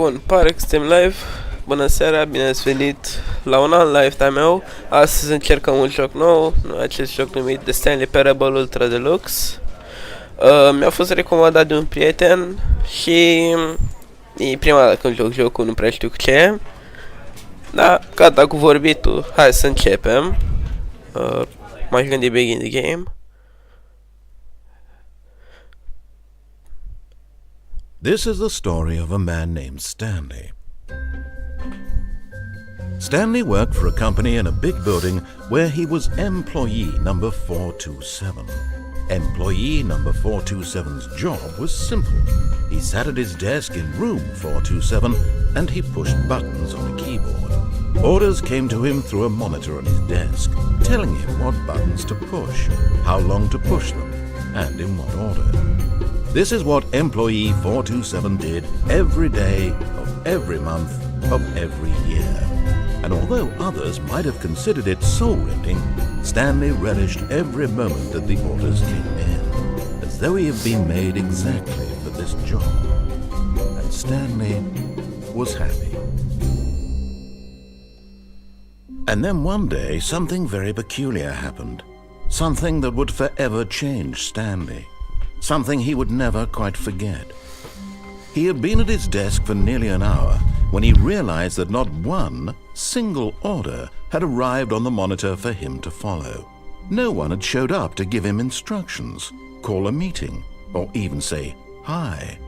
Bun, pare că suntem live. Bună seara, bine ați venit la un alt live de-a meu. Astăzi încercăm un joc nou, acest joc numit The Stanley Parable Ultra Deluxe. Mi-a fost recomandat de un prieten și e prima dată când joc jocul, nu prea știu ce e. Da, gata cu vorbitul, hai să începem. M-aș gândi begin the game. This is the story of a man named Stanley. Stanley worked for a company in a big building where he was employee number 427. Employee number 427's job was simple. He sat at his desk in room 427 and he pushed buttons on a keyboard. Orders came to him through a monitor on his desk, telling him what buttons to push, how long to push them, and in what order. This is what employee 427 did every day of every month of every year. And although others might have considered it soul-rending, Stanley relished every moment that the orders came in, as though he had been made exactly for this job. And Stanley was happy. And then one day, something very peculiar happened. Something that would forever change Stanley. Something he would never quite forget. He had been at his desk for nearly an hour when he realized that not one single order had arrived on the monitor for him to follow. No one had showed up to give him instructions, call a meeting, or even say hi.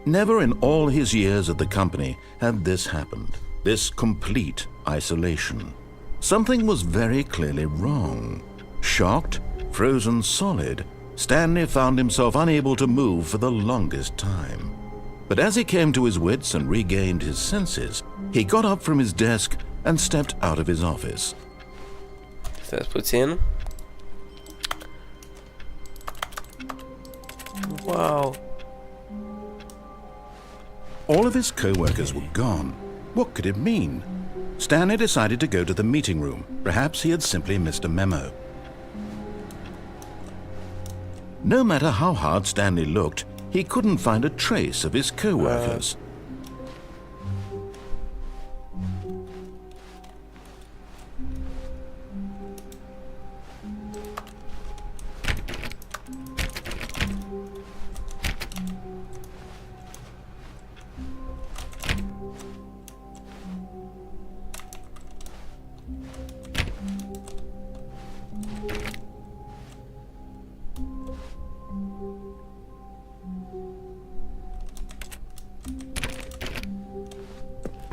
Never in all his years at the company had this happened, this complete isolation. Something was very clearly wrong. Shocked, frozen solid, Stanley found himself unable to move for the longest time. But as he came to his wits and regained his senses, he got up from his desk and stepped out of his office. Stați puțin. Wow. All of his co-workers were gone. What could it mean? Stanley decided to go to the meeting room. Perhaps he had simply missed a memo. No matter how hard Stanley looked, he couldn't find a trace of his co-workers.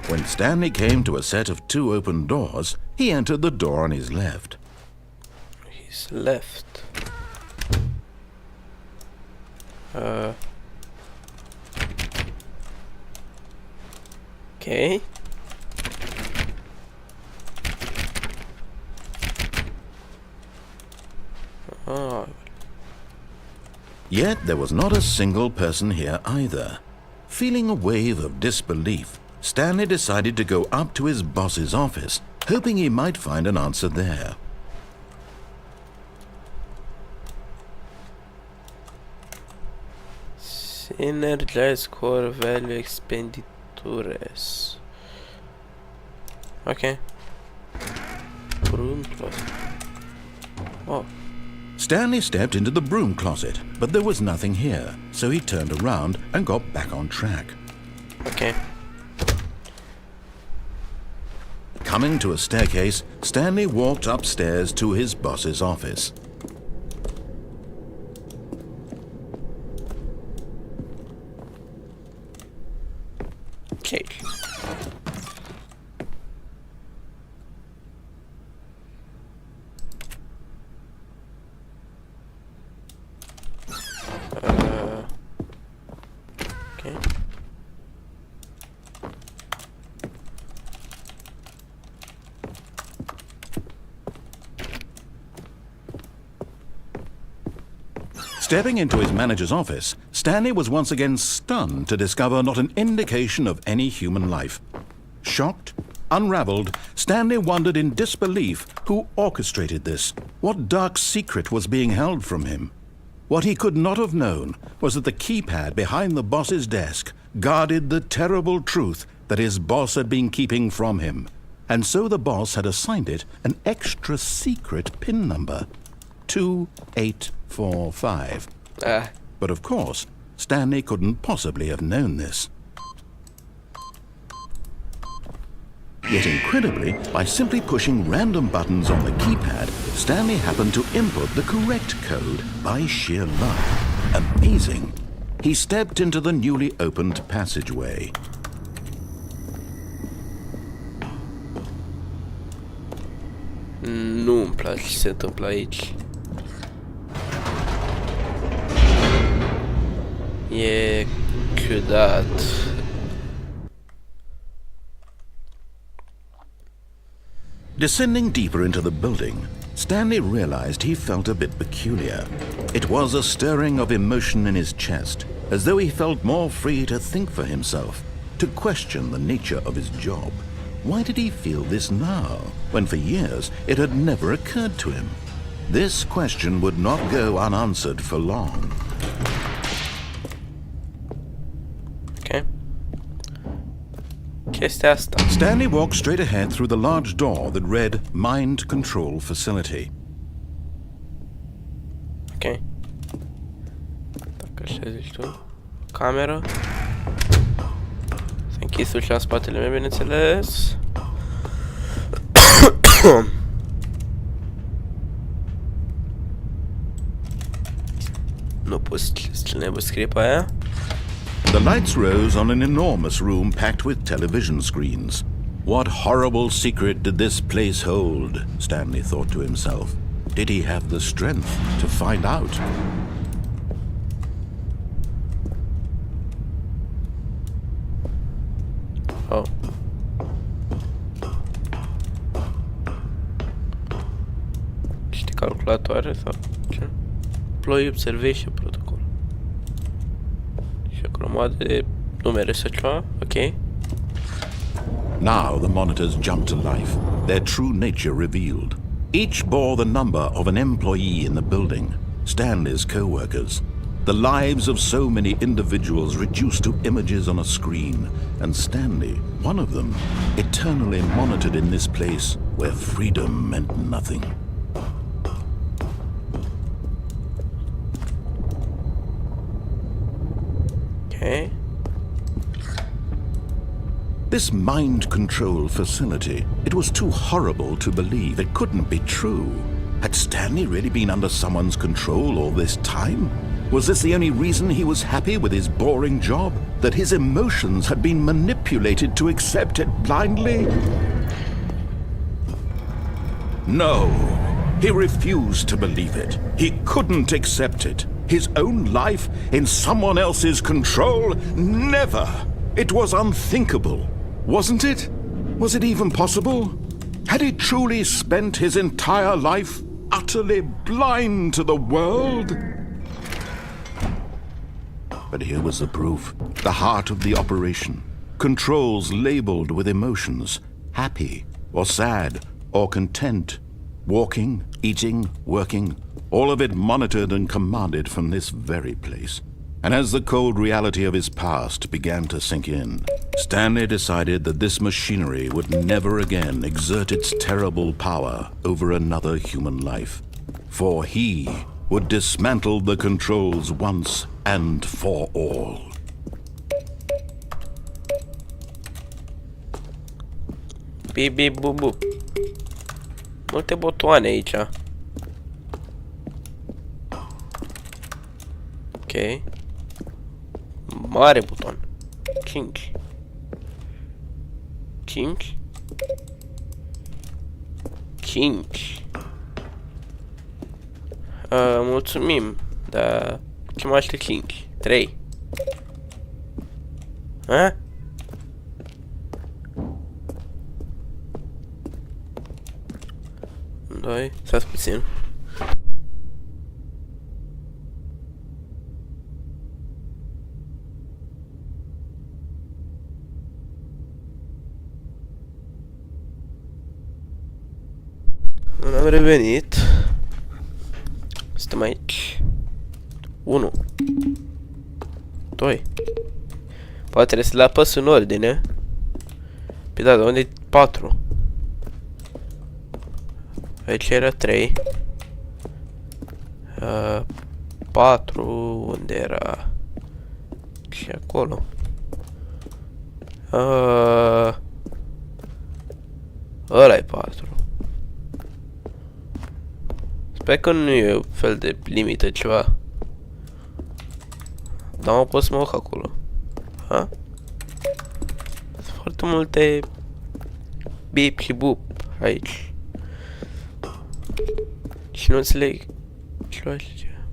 When Stanley came to a set of two open doors, he entered the door on his left. His left. Okay. Oh. Yet there was not a single person here either. Feeling a wave of disbelief, Stanley decided to go up to his boss's office, hoping he might find an answer there. Synergize core value expenditures. Okay. Broom closet. Oh. Stanley stepped into the broom closet, but there was nothing here, so he turned around and got back on track. Okay. Coming to a staircase, Stanley walked upstairs to his boss's office. Okay. Okay. Stepping into his manager's office, Stanley was once again stunned to discover not an indication of any human life. Shocked, unraveled, Stanley wondered in disbelief who orchestrated this, what dark secret was being held from him. What he could not have known was that the keypad behind the boss's desk guarded the terrible truth that his boss had been keeping from him, and so the boss had assigned it an extra secret PIN number, 2845. But of course, Stanley couldn't possibly have known this. Yet incredibly, by simply pushing random buttons on the keypad, Stanley happened to input the correct code by sheer luck. Amazing. He stepped into the newly opened passageway. Nu-mi place ce se întâmplă aici. E ciudat. Descending deeper into the building, Stanley realized he felt a bit peculiar. It was a stirring of emotion in his chest, as though he felt more free to think for himself, to question the nature of his job. Why did he feel this now, when for years it had never occurred to him? This question would not go unanswered for long. Ok. Chestia asta. Stanley walked straight ahead through the large door that read Mind Control Facility. Ok. Dacă așa zici tu. Cameră. S-a închis ușa în spatele meu, bineînțeles. Nu poți să scrie pe aia. The lights rose on an enormous room packed with television screens. What horrible secret did this place hold? Stanley thought to himself. Did he have the strength to find out? Oh. Niște calculatoare sau ce? Employee Observation Protocol. Și o grămadă de numere sau ceva, ok. Now the monitors jumped to life, their true nature revealed. Each bore the number of an employee in the building, Stanley's co-workers. The lives of so many individuals reduced to images on a screen, and Stanley, one of them, eternally monitored in this place where freedom meant nothing. Okay. This mind control facility, it was too horrible to believe. It couldn't be true. Had Stanley really been under someone's control all this time? Was this the only reason he was happy with his boring job? That his emotions had been manipulated to accept it blindly? No, he refused to believe it. He couldn't accept it. His own life in someone else's control? Never! It was unthinkable, wasn't it? Was it even possible? Had he truly spent his entire life utterly blind to the world? But here was the proof, the heart of the operation. Controls labeled with emotions, happy or sad or content, walking, eating, working, all of it monitored and commanded from this very place. And as the cold reality of his past began to sink in, Stanley decided that this machinery would never again exert its terrible power over another human life. For he would dismantle the controls once and for all. Bip, bip, bup, bup. Multe butoane aici. Ok. Mare buton. 5. 5. 5. Mulțumim. Dar ce mai alte 5? 3. Ha? Doi. Stați puțin. Am revenit. Suntem aici. 1 2 Poate trebuie să le apăs în ordine. Păi da, de unde e 4? Aici era 3. 4, unde era? Și acolo. Ăla e 4. Sper că nu e un fel de limită ceva. Dar mă pot să mă urc acolo. Ha? Sunt foarte multe bip și bup aici. Și nu înțeleg.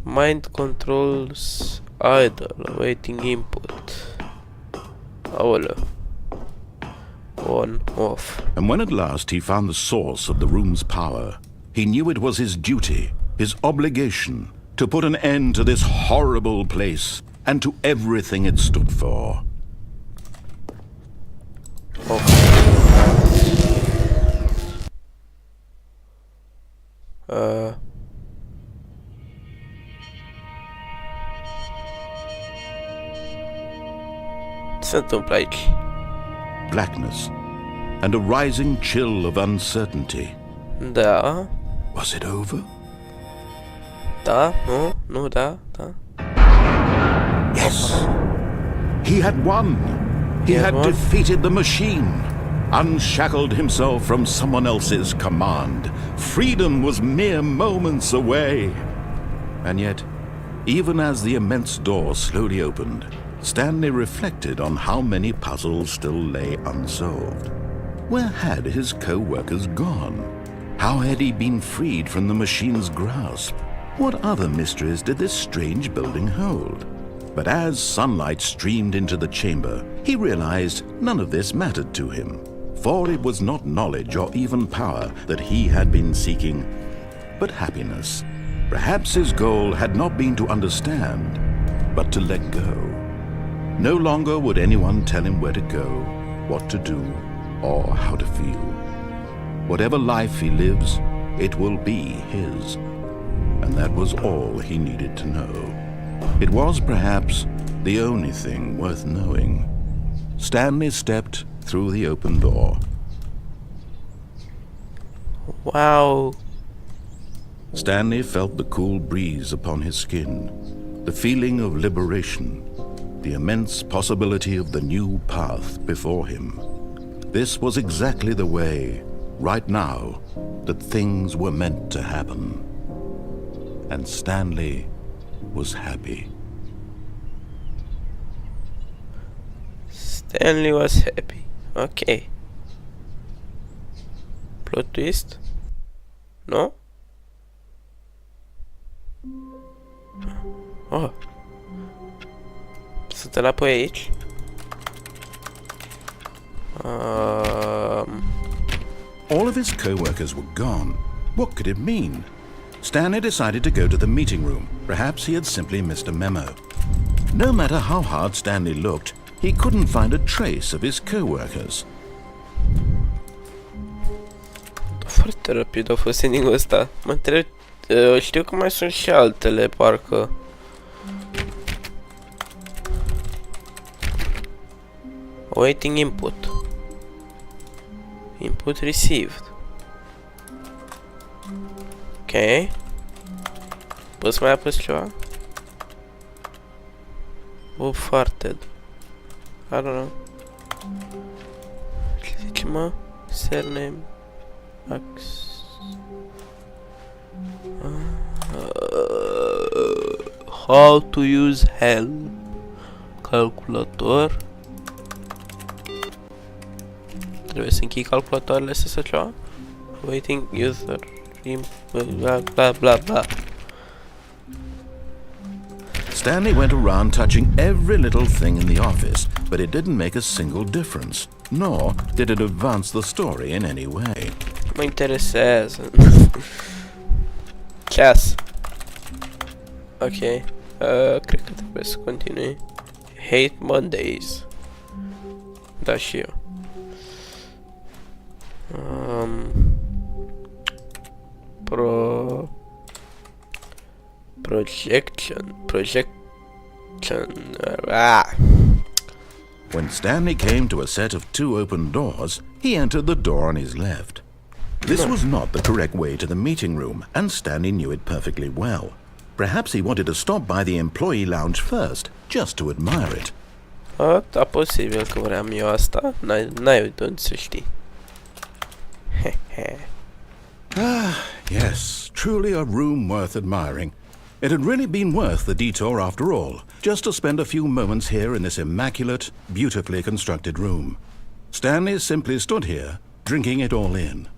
Mind controls idle, awaiting input. Aoleu. On, off. And when at last he found the source of the room's power, he knew it was his duty, his obligation, to put an end to this horrible place and to everything it stood for. Ce se întâmplă aici? Blackness and a rising chill of uncertainty. Da. Was it over? Da, nu, da. Yes. He had won. He had won. defeated the machine, unshackled himself from someone else's command. Freedom was mere moments away. And yet, even as the immense door slowly opened, Stanley reflected on how many puzzles still lay unsolved. Where had his co-workers gone? How had he been freed from the machine's grasp? What other mysteries did this strange building hold? But as sunlight streamed into the chamber, he realized none of this mattered to him, for it was not knowledge or even power that he had been seeking, but happiness. Perhaps his goal had not been to understand, but to let go. No longer would anyone tell him where to go, what to do, or how to feel. Whatever life he lives, it will be his. And that was all he needed to know. It was perhaps the only thing worth knowing. Stanley stepped through the open door. Wow. Stanley felt the cool breeze upon his skin, the feeling of liberation, the immense possibility of the new path before him. This was exactly the way, right now, that things were meant to happen. And Stanley was happy. Stanley was happy. Okay. Plot twist? No? Oh. Sunt înapoi aici. All of his co-workers were gone. What could it mean? Stanley decided to go to the meeting room. Perhaps he had simply missed a memo. No matter how hard Stanley looked, he couldn't find a trace of his co-workers. Foarte rapid a fost ending-ul ăsta. Mă întreb... știu că mai sunt și altele, parcă. Awaiting input. Input received. Ok. Poți să mai apăs ceva? Bob farted. I don't know. Ce zice, mă? Surname. How to use help. Calculator. Trebuie să închei calculatoarele astea sau ceva? Waiting user. Bla bla bla bla. Stanley went around touching every little thing in the office, but it didn't make a single difference, nor did it advance the story in any way. Mă interesează. Ceas. Ok. Cred că trebuie să continui. Hate Mondays. Da, și eu. Projection. When Stanley came to a set of 2 open doors, he entered the door on his left. This was not the correct way to the meeting room, and Stanley knew it perfectly well. Perhaps he wanted to stop by the employee lounge first, just to admire it. Da, posibil că vreau eu asta. N-ai de unde să știi. Yes, truly a room worth admiring. It had really been worth the detour after all, just to spend a few moments here in this immaculate, beautifully constructed room. Stanley simply stood here, drinking it all in.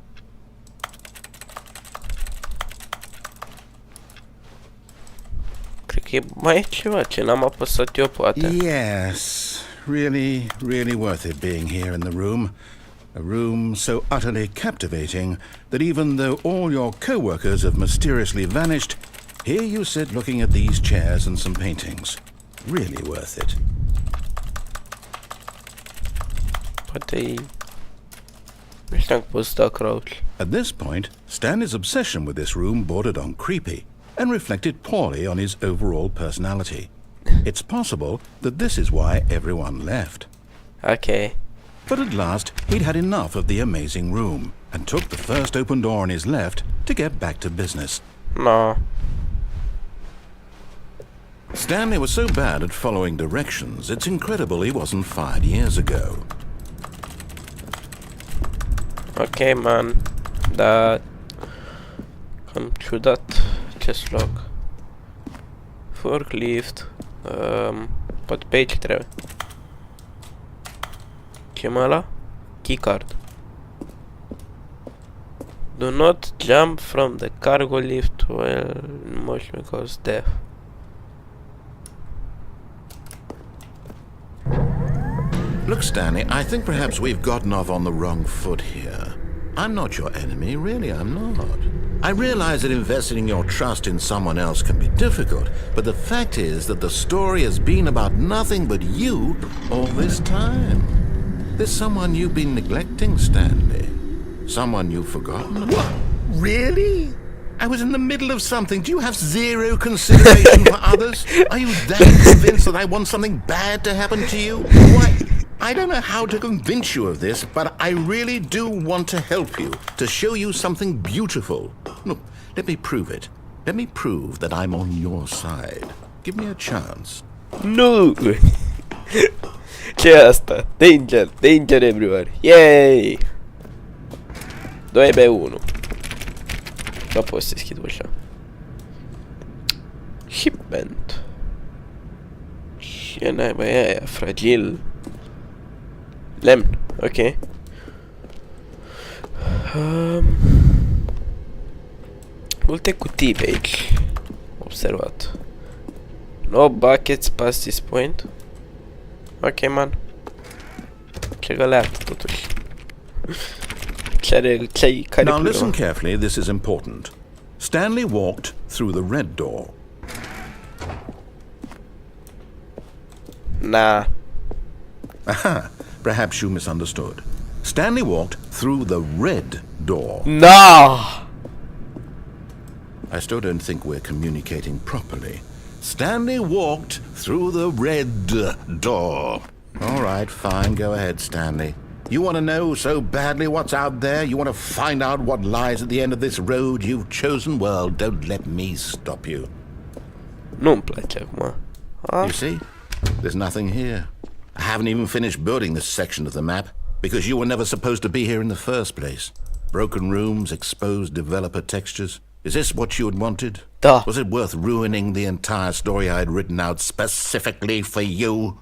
Cred că mai e ceva ce n-am apăsat eu, poate. Yes, really, really worth it being here in the room. A room so utterly captivating that even though all your co-workers have mysteriously vanished, here you sit looking at these chairs and some paintings. Really worth it. Poate nu știu dacă pot sta crouch. At this point, Stanley's obsession with this room bordered on creepy and reflected poorly on his overall personality. It's possible that this is why everyone left. Ok. But at last, he'd had enough of the amazing room and took the first open door on his left to get back to business. No. Stanley was so bad at following directions, it's incredible he wasn't fired years ago. Ok, man. Dar... Cam ciudat acest loc. Forklift. Poate pe aici trebuie. Ce-mi ăla? Keycard. Do not jump from the cargo lift while in motion because death. Look, Stanley, I think perhaps we've gotten off on the wrong foot here. I'm not your enemy, really, I'm not. I realize that investing your trust in someone else can be difficult, but the fact is that the story has been about nothing but you all this time. There's someone you've been neglecting, Stanley. Someone you've forgotten. What? Really? I was in the middle of something. Do you have zero consideration for others? Are you that convinced that I want something bad to happen to you? Why? I don't know how to convince you of this, but I really do want to help you, to show you something beautiful. Look, let me prove it. Let me prove that I'm on your side. Give me a chance. Nu! Ce e asta? Danger! Danger everywhere! Yay! 2v1. Nu pot să deschid ușa. Shipment. Ce naiba e aia? Fragil. Lemn. Ok. Multe cutii pe aici. Observat. No buckets past this point. Ok, man. Ce găleată, totuși. Ce-ai care Now listen carefully, this is important. Stanley walked through the red door. Nah. Aha, perhaps you misunderstood. Stanley walked through the red door. Nah! I still don't think we're communicating properly. Stanley walked through the red door. All right, fine, go ahead, Stanley. You want to know so badly what's out there? You want to find out what lies at the end of this road you've chosen? Well, don't let me stop you. Nu-mi place acum. You see? There's nothing here. I haven't even finished building this section of the map because you were never supposed to be here in the first place. Broken rooms, exposed developer textures. Is this what you had wanted? Da. Was it worth ruining the entire story I had written out specifically for you?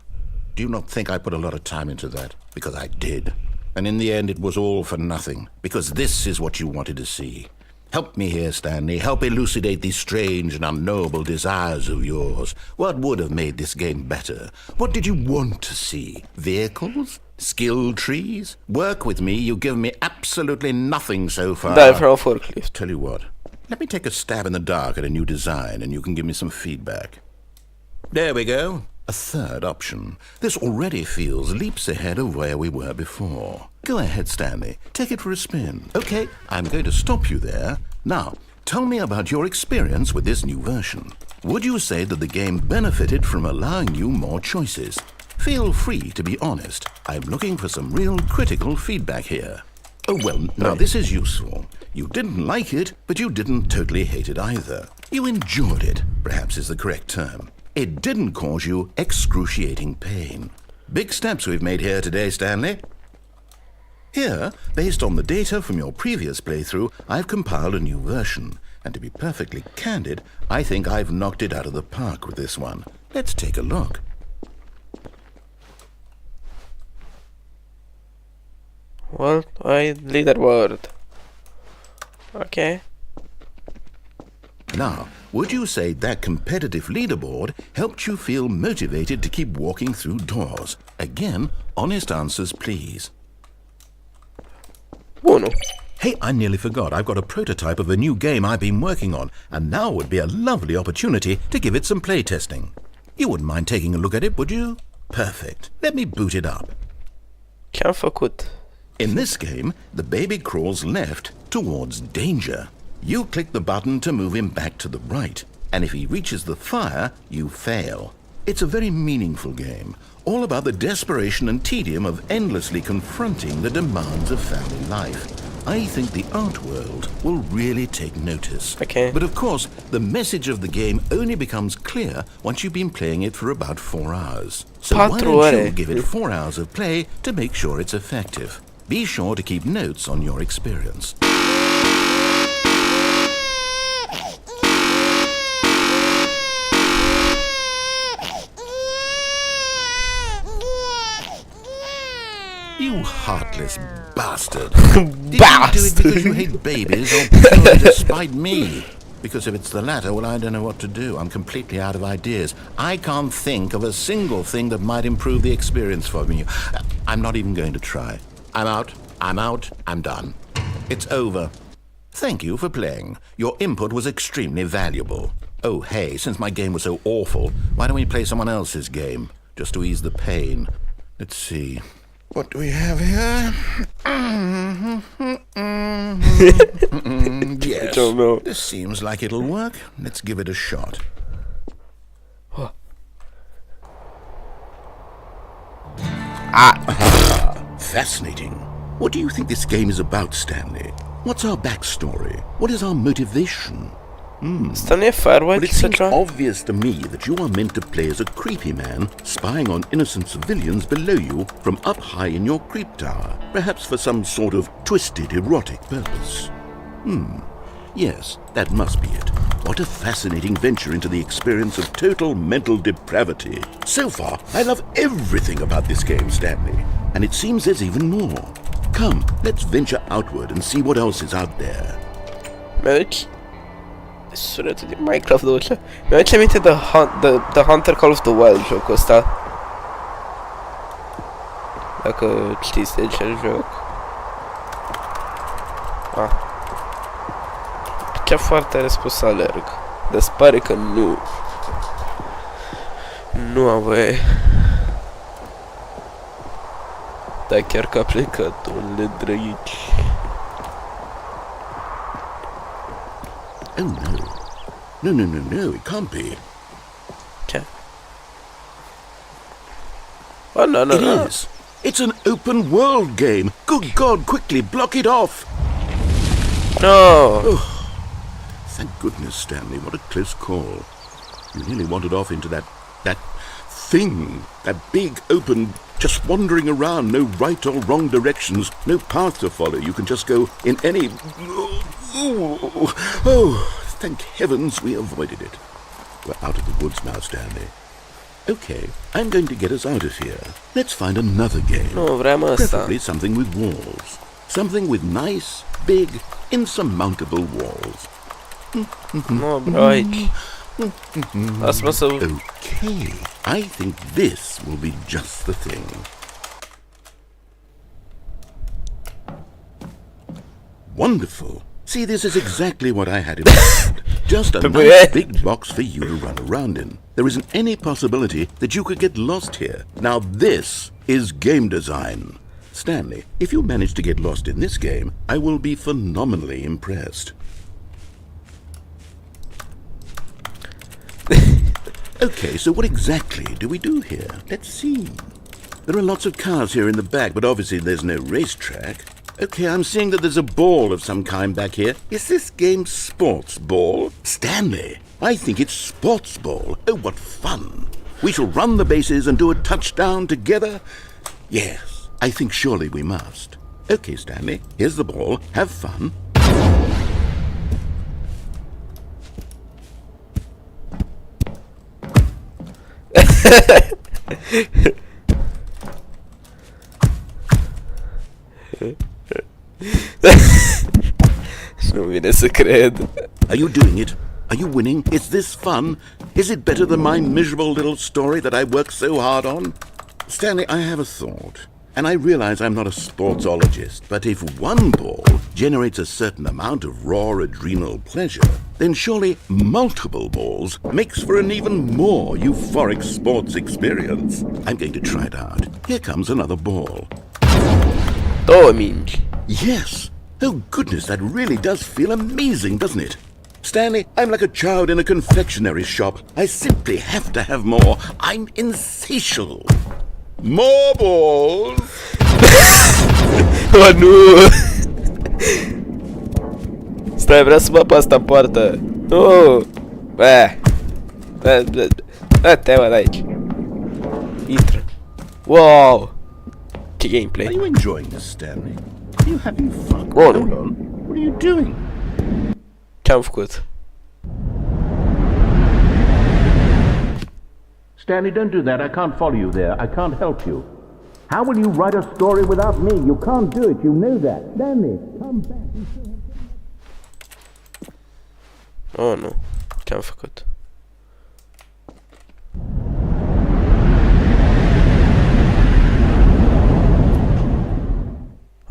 Do you not think I put a lot of time into that? Because I did. And in the end, it was all for nothing. Because this is what you wanted to see. Help me here, Stanley. Help elucidate these strange and unknowable desires of yours. What would have made this game better? What did you want to see? Vehicles? Skill trees? Work with me. You've given me absolutely nothing so far. Da, vreau forklift. Tell you what. Let me take a stab in the dark at a new design and you can give me some feedback. There we go. A third option. This already feels leaps ahead of where we were before. Go ahead, Stanley. Take it for a spin. Okay, I'm going to stop you there. Now, tell me about your experience with this new version. Would you say that the game benefited from allowing you more choices? Feel free to be honest. I'm looking for some real critical feedback here. Oh, well, now this is useful. You didn't like it, but you didn't totally hate it either. You enjoyed it, perhaps is the correct term. It didn't cause you excruciating pain. Big steps we've made here today, Stanley. Here, based on the data from your previous playthrough, I've compiled a new version. And to be perfectly candid, I think I've knocked it out of the park with this one. Let's take a look. Well, leaderboard. Okay. Now, would you say that competitive leaderboard helped you feel motivated to keep walking through doors? Again, honest answers, please. Uno. Hey, I nearly forgot. I've got a prototype of a new game I've been working on, and now would be a lovely opportunity to give it some playtesting. You wouldn't mind taking a look at it, would you? Perfect. Let me boot it up. Ce-am făcut? In this game, the baby crawls left towards danger. You click the button to move him back to the right, and if he reaches the fire, you fail. It's a very meaningful game, all about the desperation and tedium of endlessly confronting the demands of family life. I think the art world will really take notice. Okay. But of course, the message of the game only becomes clear once you've been playing it for about 4 hours. So why don't you give it 4 hours of play to make sure it's effective? Be sure to keep notes on your experience. You heartless bastard. Did you do it because you hate babies or purely to spite me? Because if it's the latter, well, I don't know what to do. I'm completely out of ideas. I can't think of a single thing that might improve the experience for me. I'm not even going to try. I'm out, I'm done. It's over. Thank you for playing. Your input was extremely valuable. Oh, hey, since my game was so awful, why don't we play someone else's game? Just to ease the pain. Let's see. What do we have here? Yes, I don't know. This seems like it'll work. Let's give it a shot. Fascinating. What do you think this game is about, Stanley? What's our backstory? What is our motivation? Stanley Firewatch, But it seems etc. obvious to me that you are meant to play as a creepy man spying on innocent civilians below you from up high in your creep tower, perhaps for some sort of twisted erotic purpose. Yes, that must be it. What a fascinating venture into the experience of total mental depravity. So far, I love everything about this game, Stanley, and it seems there's even more. Come, let's venture outward and see what else is out there. Mi-aduce sunetul din Minecraft de ușa. Mi-aduce aminte de The Hunter Call of the Wild, jocul ăsta. Dacă știți de ce joc. Chiar foarte respus să alerg. Dar se pare că nu am voie. Dar chiar că a plecat unele drăici. Oh, no. No, it can't be. Ce? Oh, no. It is. It's an open world game. Good God, quickly block it off. No. Thank goodness, Stanley. What a close call. You nearly wandered off into that thing. That big, open, just wandering around. No right or wrong directions. No path to follow. You can just go in any... Oh, thank heavens we avoided it. We're out of the woods now, Stanley. Okay, I'm going to get us out of here. Let's find another game. Nu, vreau ăsta. Preferably something with walls. Something with nice, big, insurmountable walls. Nu, bro, aici. Lasă-mă să... Okay, I think this will be just the thing. Wonderful. See, this is exactly what I had in mind. Just a nice big box for you to run around in. There isn't any possibility that you could get lost here. Now this is game design. Stanley, if you manage to get lost in this game, I will be phenomenally impressed. Okay, so what exactly do we do here? Let's see. There are lots of cars here in the back, but obviously there's no racetrack. Okay, I'm seeing that there's a ball of some kind back here. Is this game sports ball? Stanley, I think it's sports ball. Oh, what fun. We shall run the bases and do a touchdown together. Yes, I think surely we must. Okay, Stanley, here's the ball. Have fun. Nu vine să cred. Are you doing it? Are you winning? Is this fun? Is it better than my miserable little story that I worked so hard on? Stanley, I have a thought. And I realize I'm not a sportsologist, but if one ball generates a certain amount of raw adrenal pleasure, then surely multiple balls makes for an even more euphoric sports experience. I'm going to try it out. Here comes another ball. Două mingi. Yes. Oh goodness, that really does feel amazing, doesn't it? Stanley, I'm like a child in a confectionery shop. I simply have to have more. I'm insatiable. More balls! Oh, nu! Stai, vreau să mă pe asta în poartă. Nu! Dă-te, mă, de aici. Intră. Wow! Ce gameplay. Are you enjoying this, Stanley? Are you having fun? Oh, Hold no. on. What are you doing? Ce-am făcut? Stanley, don't do that. I can't follow you there. I can't help you. How will you write a story without me? You can't do it. You know that. Stanley, come back. Oh, nu. Ce-am făcut?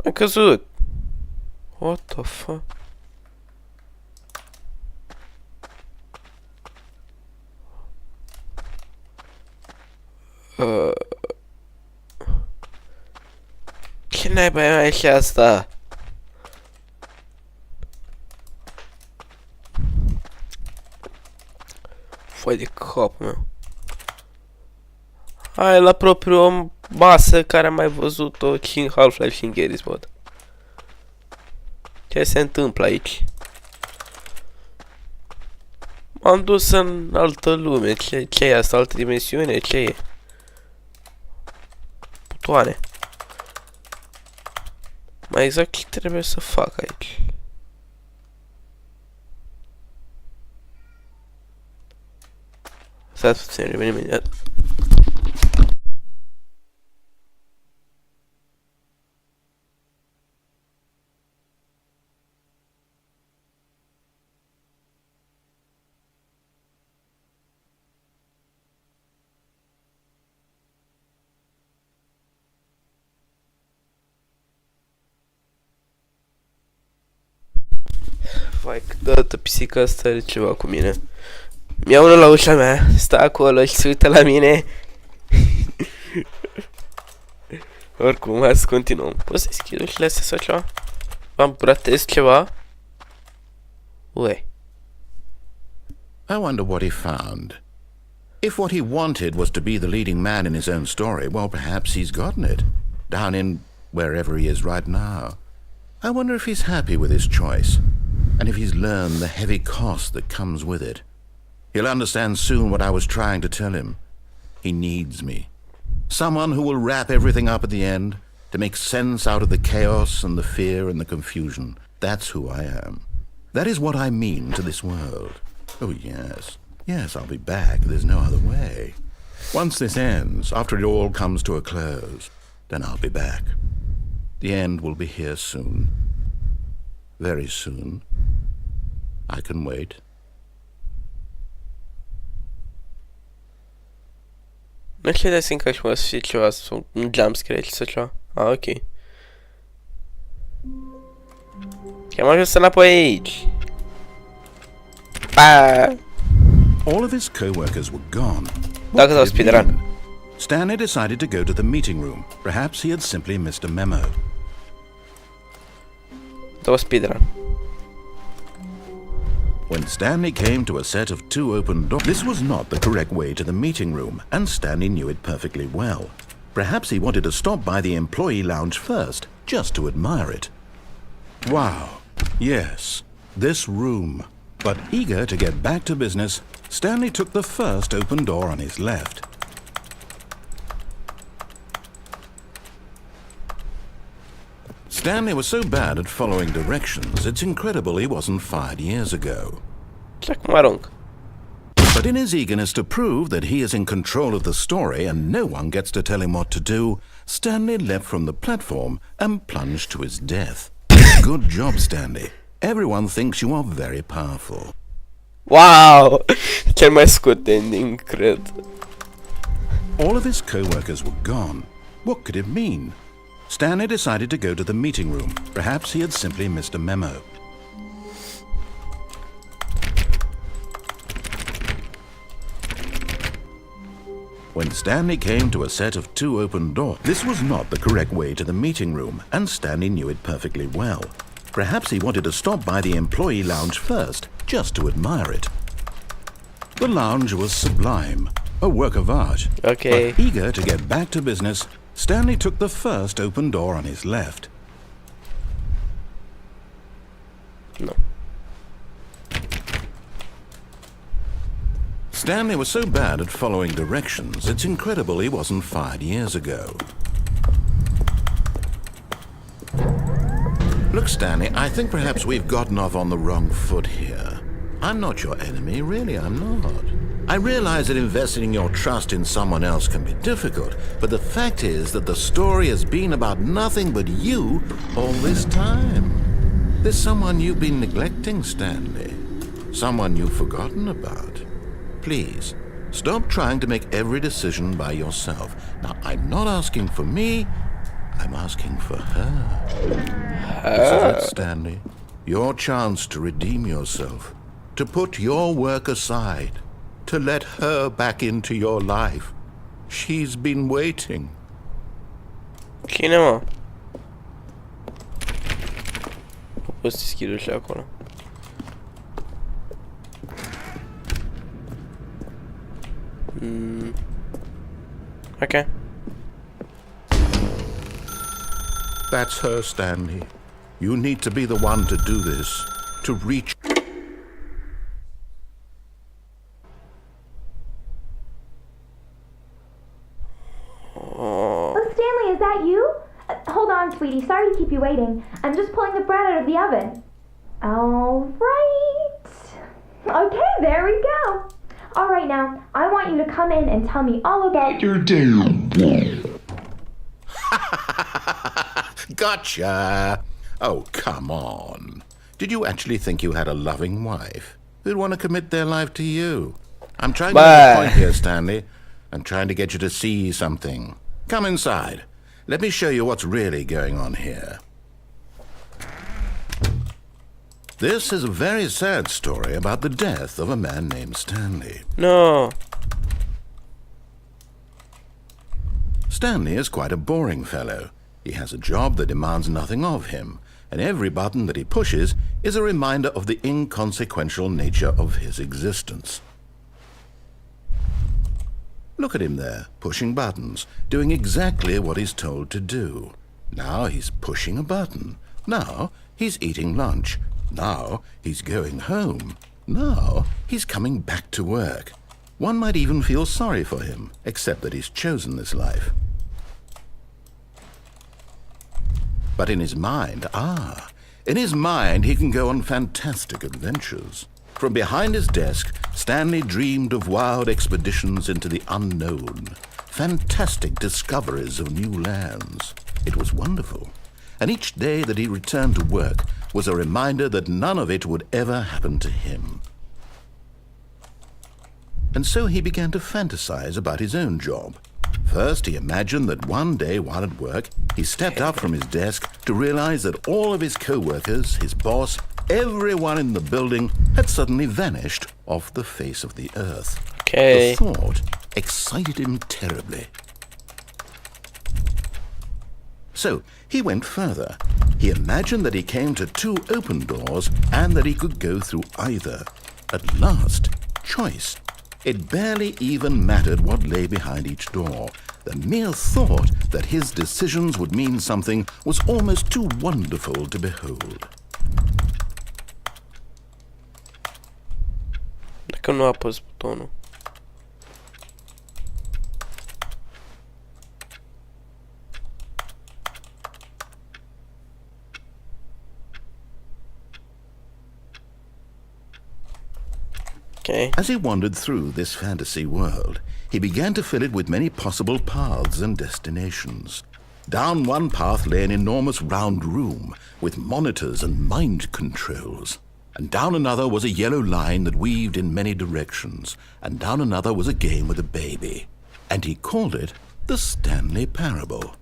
Am căzut. What the fuck? Ce naiba e mai și asta? Foi de capul meu. Hai la propriu masă care am mai văzut-o și în Half-Life și în Garry's Mod. Ce se întâmplă aici? M-am dus în altă lume. Ce e asta? Altă dimensiune? Ce e? Butoane. Mai exact ce trebuie să fac aici? Stați puțin, revenim imediat. Vai, câteodată pisica asta are ceva cu mine. Mi-a unul la ușa mea, stă acolo și se uită la mine. Oricum, hai să continuăm. Poți să deschid ușile astea sau ceva? V-am pratez ceva? Ue. I wonder what he found. If what he wanted was to be the leading man in his own story, well, perhaps he's gotten it. Down in wherever he is right now. I wonder if he's happy with his choice, and if he's learned the heavy cost that comes with it. He'll understand soon what I was trying to tell him. He needs me. Someone who will wrap everything up at the end, to make sense out of the chaos and the fear and the confusion. That's who I am. That is what I mean to this world. Oh, yes. Yes, I'll be back. There's no other way. Once this ends, after it all comes to a close, then I'll be back. The end will be here soon. Very soon. I can wait. Nu știu de simt că și mă să fie ceva, un jumpscare sau ceva. Ah, ok. Și am ajuns înapoi aici. Pa! All of his co-workers were gone. Dacă What s-au did it speedrun. mean? Stanley decided to go to the meeting room. Perhaps he had simply missed a memo. Două speedrun. When Stanley came to a set of 2 open doors, this was not the correct way to the meeting room, and Stanley knew it perfectly well. Perhaps he wanted to stop by the employee lounge first, just to admire it. Wow, yes, this room. But eager to get back to business, Stanley took the first open door on his left. Stanley was so bad at following directions, it's incredible he wasn't fired years ago. Csak marunk. But in his eagerness to prove that he is in control of the story and no one gets to tell him what to do, Stanley leapt from the platform and plunged to his death. Good job, Stanley. Everyone thinks you are very powerful. Wow! Cel mai scurt ending, cred. All of his co-workers were gone. What could it mean? Stanley decided to go to the meeting room. Perhaps he had simply missed a memo. When Stanley came to a set of 2 open doors, this was not the correct way to the meeting room, and Stanley knew it perfectly well. Perhaps he wanted to stop by the employee lounge first, just to admire it. The lounge was sublime, a work of art. Okay. But eager to get back to business, Stanley took the first open door on his left. No. Stanley was so bad at following directions, it's incredible he wasn't fired years ago. Look, Stanley, I think perhaps we've gotten off on the wrong foot here. I'm not your enemy, really, I'm not. I realize that investing your trust in someone else can be difficult, but the fact is that the story has been about nothing but you all this time. There's someone you've been neglecting, Stanley. Someone you've forgotten about. Please, stop trying to make every decision by yourself. Now, I'm not asking for me, I'm asking for her. This is it, Stanley. Your chance to redeem yourself, to put your work aside, to let her back into your life. She's been waiting. Cine, mă? Poți deschide și acolo. Okay. That's her, Stanley. You need to be the one to do this, to reach... Oh, Stanley, is that you? Hold on, sweetie. Sorry to keep you waiting. I'm just pulling the bread out of the oven. All right. Okay, there we go. All right, now, I want you to come in and tell me all about your day. Gotcha! Oh, come on. Did you actually think you had a loving wife who'd want to commit their life to you? I'm trying to make a point here, Stanley. I'm trying to get you to see something. Come inside. Let me show you what's really going on here. This is a very sad story about the death of a man named Stanley. No. Stanley is quite a boring fellow. He has a job that demands nothing of him, and every button that he pushes is a reminder of the inconsequential nature of his existence. Look at him there, pushing buttons, doing exactly what he's told to do. Now he's pushing a button. Now he's eating lunch. Now he's going home. Now he's coming back to work. One might even feel sorry for him, except that he's chosen this life. But in his mind, he can go on fantastic adventures. From behind his desk, Stanley dreamed of wild expeditions into the unknown, fantastic discoveries of new lands. It was wonderful, and each day that he returned to work was a reminder that none of it would ever happen to him. And so he began to fantasize about his own job. First, he imagined that one day while at work, he stepped up from his desk to realize that all of his co-workers, his boss, everyone in the building had suddenly vanished off the face of the earth. Okay. The thought excited him terribly. So he went further. He imagined that he came to 2 open doors and that he could go through either. At last, choice. It barely even mattered what lay behind each door. The mere thought that his decisions would mean something was almost too wonderful to behold. Dacă nu apăs butonul. Okay. As he wandered through this fantasy world, he began to fill it with many possible paths and destinations. Down one path lay an enormous round room with monitors and mind controls. And down another was a yellow line that weaved in many directions. And down another was a game with a baby. And he called it the Stanley Parable.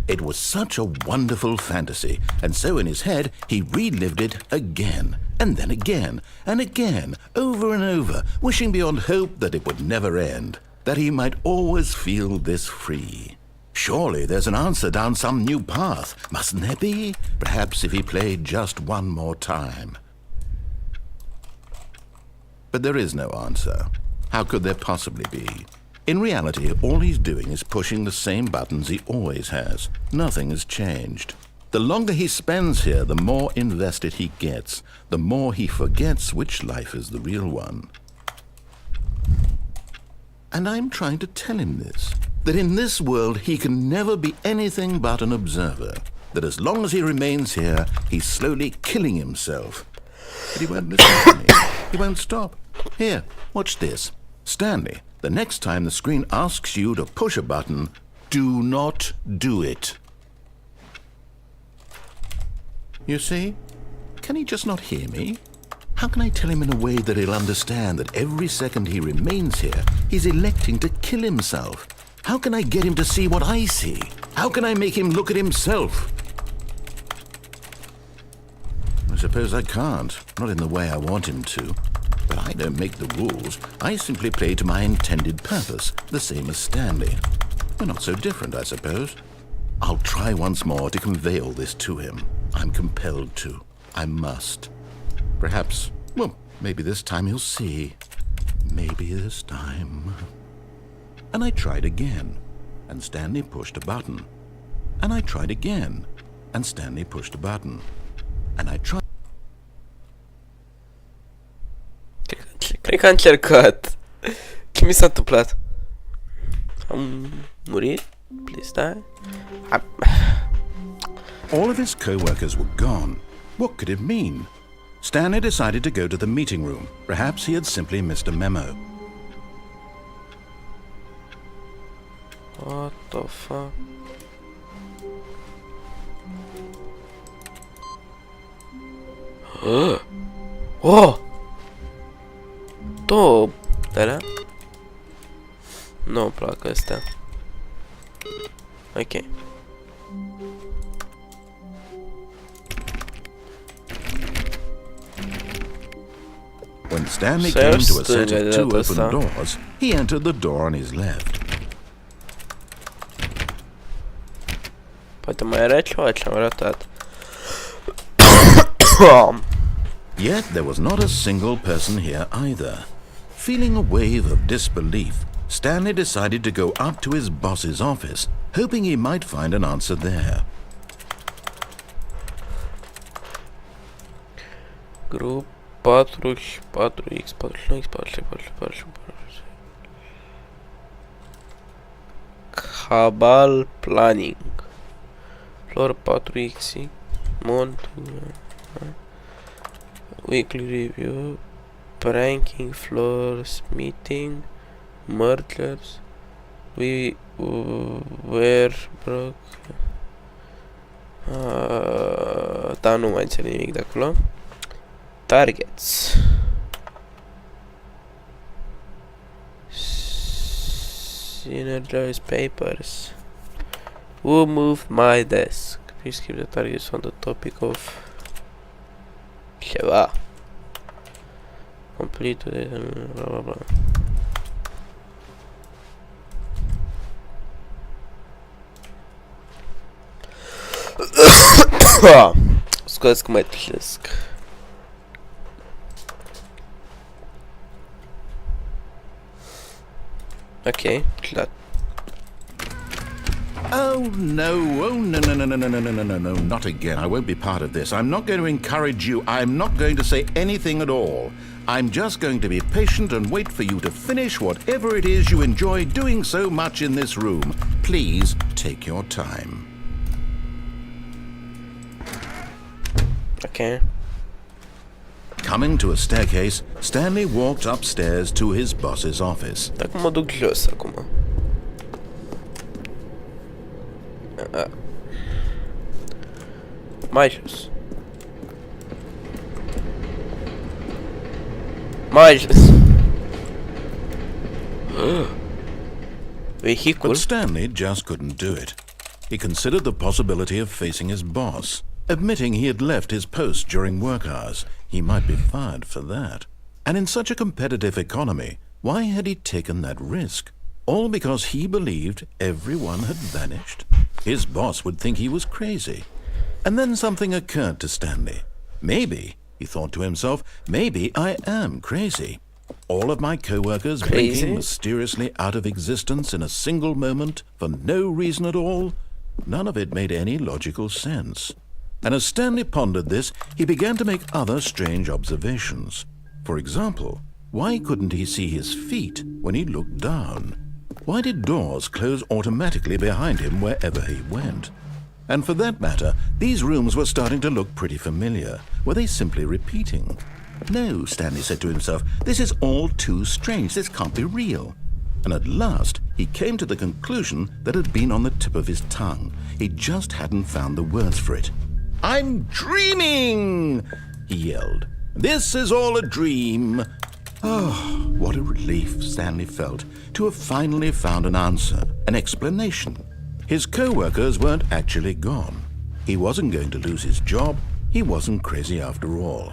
It was such a wonderful fantasy, and so in his head he relived it again, and then again, and again, over and over, wishing beyond hope that it would never end, that he might always feel this free. Surely there's an answer down some new path, mustn't there be? Perhaps if he played just one more time. But there is no answer. How could there possibly be? In reality, all he's doing is pushing the same buttons he always has. Nothing has changed. The longer he spends here, the more invested he gets, the more he forgets which life is the real one. And I'm trying to tell him this, that in this world he can never be anything but an observer, that as long as he remains here, he's slowly killing himself. But he won't listen to me. He won't stop. Here, watch this. Stanley, the next time the screen asks you to push a button, do not do it. You see? Can he just not hear me? How can I tell him in a way that he'll understand that every second he remains here, he's electing to kill himself? How can I get him to see what I see? How can I make him look at himself? I suppose I can't, not in the way I want him to. But I don't make the rules. I simply play to my intended purpose, the same as Stanley. We're not so different, I suppose. I'll try once more to convey all this to him. I'm compelled to. I must. Perhaps, well, maybe this time he'll see. Maybe this time. And I tried again, and Stanley pushed a button. And I tried again, and Stanley pushed a button. And I tried... Cred că a încercat. Ce mi s-a întâmplat? Am murit? Please die? All of his co-workers were gone. What could it mean? Stanley decided to go to the meeting room. Perhaps he had simply missed a memo. What the fuck? Oh! Două de-alea? Nu-mi plac astea. Ok. When Stanley came to a set of two open doors, he entered the door on his left. Poate mai era ceva ce-am ratat. Yet there was not a single person here either. Feeling a wave of disbelief, Stanley decided to go up to his boss's office, hoping he might find an answer there. Grup 44X, 49X, 44, Cabal Planning. Floor 4X, Mont. Weekly review. Pranking, floors, meeting, murders. We were broke. Da, nu mai înțeleg nimic de acolo. Targets. Synergize papers. Who moved my desk? Please keep the targets on the topic of ceva. Complete blah blah blah. Scuzați că mai tușesc. Ok, clar. Oh, no. Oh, no, no, no, no, no, no, no, no, no, no, not again. I won't be part of this. I'm not going to encourage you. I'm not going to say anything at all. I'm just going to be patient and wait for you to finish whatever it is you enjoy doing so much in this room. Please take your time. Ok. Coming to a staircase, Stanley walked upstairs to his boss's office. Tá com mă duc jos acum. Mai jos. Mai jos. Vehicul? But Stanley just couldn't do it. He considered the possibility of facing his boss. Admitting he had left his post during work hours, he might be fired for that. And in such a competitive economy, why had he taken that risk? All because he believed everyone had vanished? His boss would think he was crazy. And then something occurred to Stanley. Maybe, he thought to himself, maybe I am crazy. All of my co-workers blinking mysteriously out of existence in a single moment for no reason at all? None of it made any logical sense. And as Stanley pondered this, he began to make other strange observations. For example, why couldn't he see his feet when he looked down? Why did doors close automatically behind him wherever he went? And for that matter, these rooms were starting to look pretty familiar. Were they simply repeating? No, Stanley said to himself, this is all too strange. This can't be real. And at last, he came to the conclusion that had been on the tip of his tongue. He just hadn't found the words for it. I'm dreaming, he yelled. This is all a dream. Oh, what a relief Stanley felt to have finally found an answer, an explanation. His co-workers weren't actually gone. He wasn't going to lose his job. He wasn't crazy after all.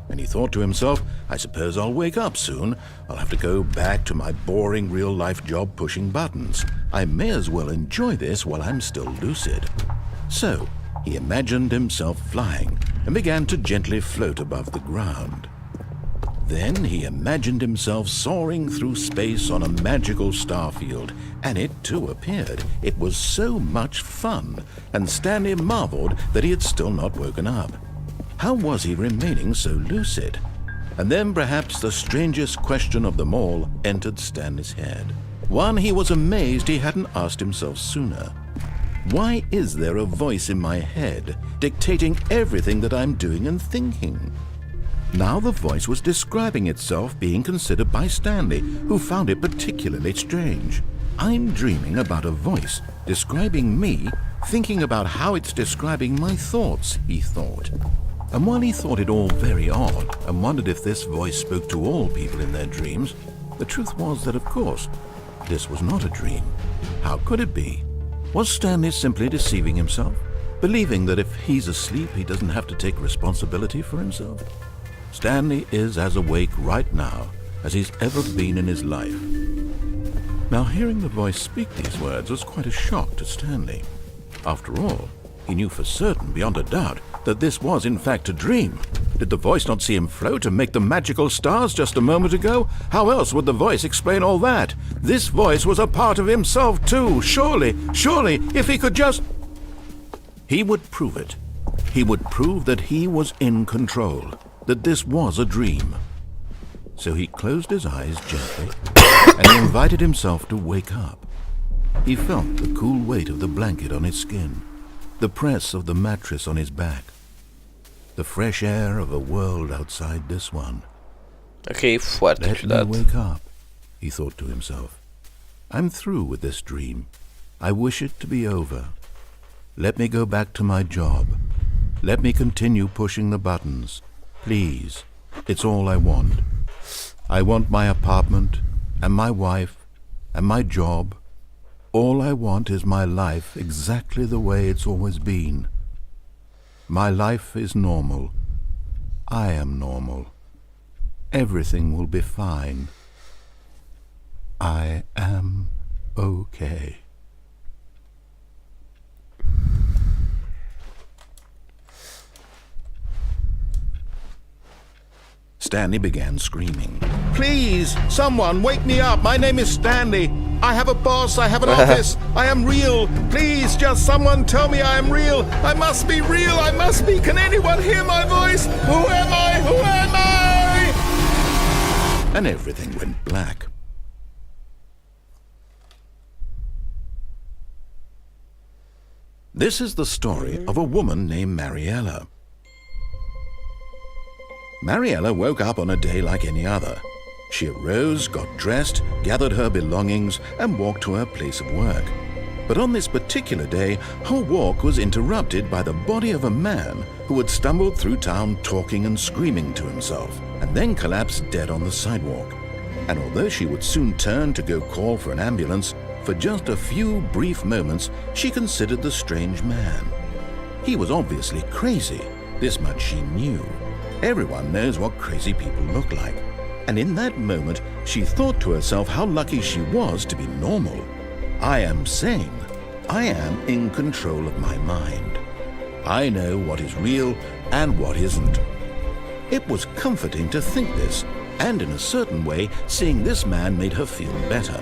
And he thought to himself, I suppose I'll wake up soon. I'll have to go back to my boring real-life job pushing buttons. I may as well enjoy this while I'm still lucid. So, he imagined himself flying and began to gently float above the ground. Then he imagined himself soaring through space on a magical starfield, and it too appeared. It was so much fun, and Stanley marveled that he had still not woken up. How was he remaining so lucid? And then perhaps the strangest question of them all entered Stanley's head. One he was amazed he hadn't asked himself sooner. Why is there a voice in my head dictating everything that I'm doing and thinking? Now the voice was describing itself being considered by Stanley, who found it particularly strange. I'm dreaming about a voice describing me, thinking about how it's describing my thoughts, he thought. And while he thought it all very odd and wondered if this voice spoke to all people in their dreams, the truth was that, of course, this was not a dream. How could it be? Was Stanley simply deceiving himself, believing that if he's asleep he doesn't have to take responsibility for himself? Stanley is as awake right now as he's ever been in his life. Now, hearing the voice speak these words was quite a shock to Stanley. After all, he knew for certain, beyond a doubt, that this was in fact a dream. Did the voice not see him float and make the magical stars just a moment ago? How else would the voice explain all that? This voice was a part of himself too. Surely, if he could just... He would prove it. He would prove that he was in control, that this was a dream. So he closed his eyes gently, and he invited himself to wake up. He felt the cool weight of the blanket on his skin, the press of the mattress on his back, the fresh air of a world outside this one. Ok, foarte Let ciudat. me wake up, he thought to himself. I'm through with this dream. I wish it to be over. Let me go back to my job. Let me continue pushing the buttons. Please, it's all I want. I want my apartment, and my wife, and my job. All I want is my life exactly the way it's always been. My life is normal. I am normal. Everything will be fine. I am okay. Stanley began screaming. Please, someone, wake me up. My name is Stanley. I have a boss. I have an office. I am real. Please, just someone tell me I am real. I must be real. I must be. Can anyone hear my voice? Who am I? Who am I? And everything went black. This is the story of a woman named Mariella. Mariella woke up on a day like any other. She arose, got dressed, gathered her belongings, and walked to her place of work. But on this particular day, her walk was interrupted by the body of a man who had stumbled through town talking and screaming to himself, and then collapsed dead on the sidewalk. And although she would soon turn to go call for an ambulance, for just a few brief moments she considered the strange man. He was obviously crazy, this much she knew. Everyone knows what crazy people look like. And in that moment, she thought to herself how lucky she was to be normal. I am sane. I am in control of my mind. I know what is real and what isn't. It was comforting to think this, and in a certain way, seeing this man made her feel better.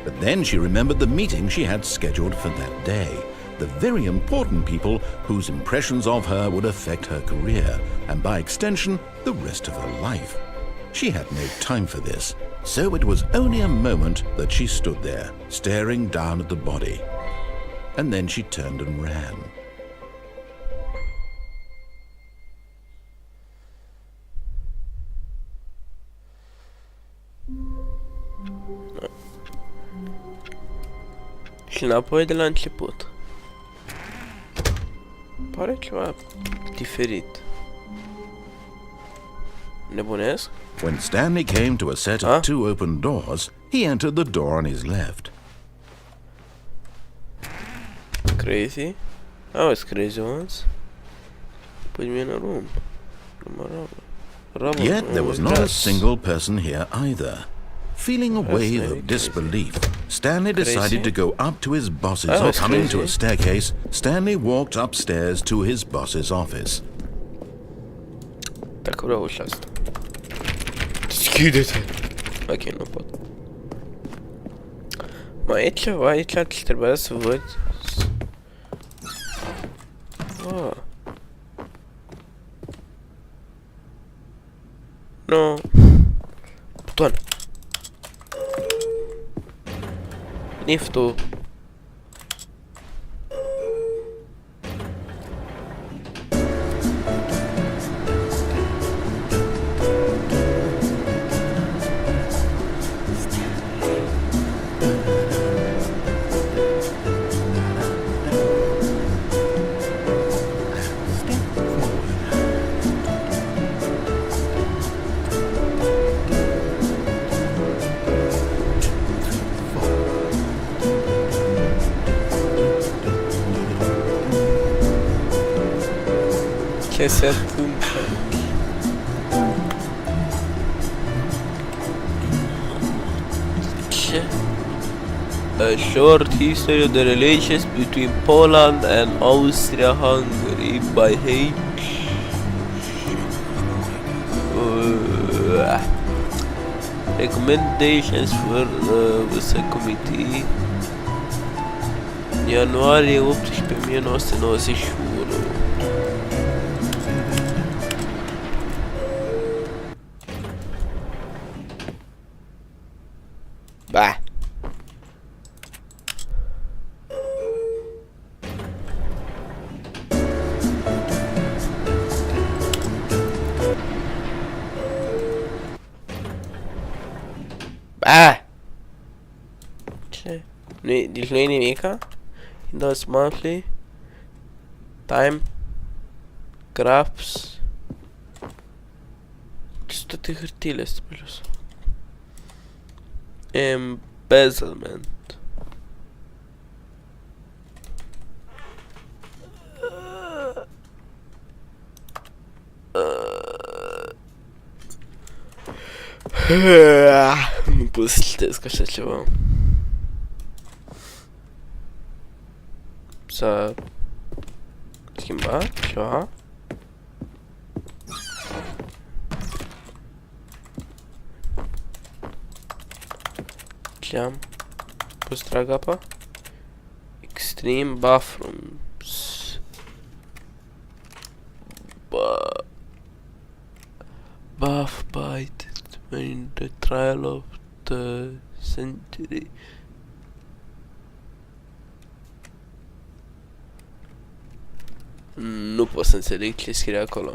But then she remembered the meeting she had scheduled for that day. The very important people whose impressions of her would affect her career, and by extension, the rest of her life. She had no time for this, so it was only a moment that she stood there, staring down at the body. And then she turned and ran. Și înapoi de la început. Pare ceva diferit. Nebunesc? When Stanley came to a set of two open doors, he entered the door on his left. Crazy? I was crazy once. Put me in a room. Yet there was not a single person here either. Feeling a wave of disbelief, Stanley decided to go up to his boss's office. Coming to a staircase, Stanley walked upstairs to his boss's office. Dacă vreau ușa asta. Deschide-te! Ok, nu pot. Mai e ceva aici ce trebuia să văd? No. Buton. Niftul. Ce se întâmplă? Ce? A short history of the relations between Poland and Austria-Hungary by H. Recommendations for the committee. Ianuarie 18 1991. Bah. Bah. Ce? Deci nu e nimica? Windows Monthly. Time. Graphs. Ce sunt toate hârtiile astea pe jos? Embezzlement. Nu pot să citesc așa ceva. S-a schimbat ceva. Jam. Păstrag apa. Extreme bathrooms. Bath bite in the trial of the century. Nu pot să înțeleg ce scrie acolo.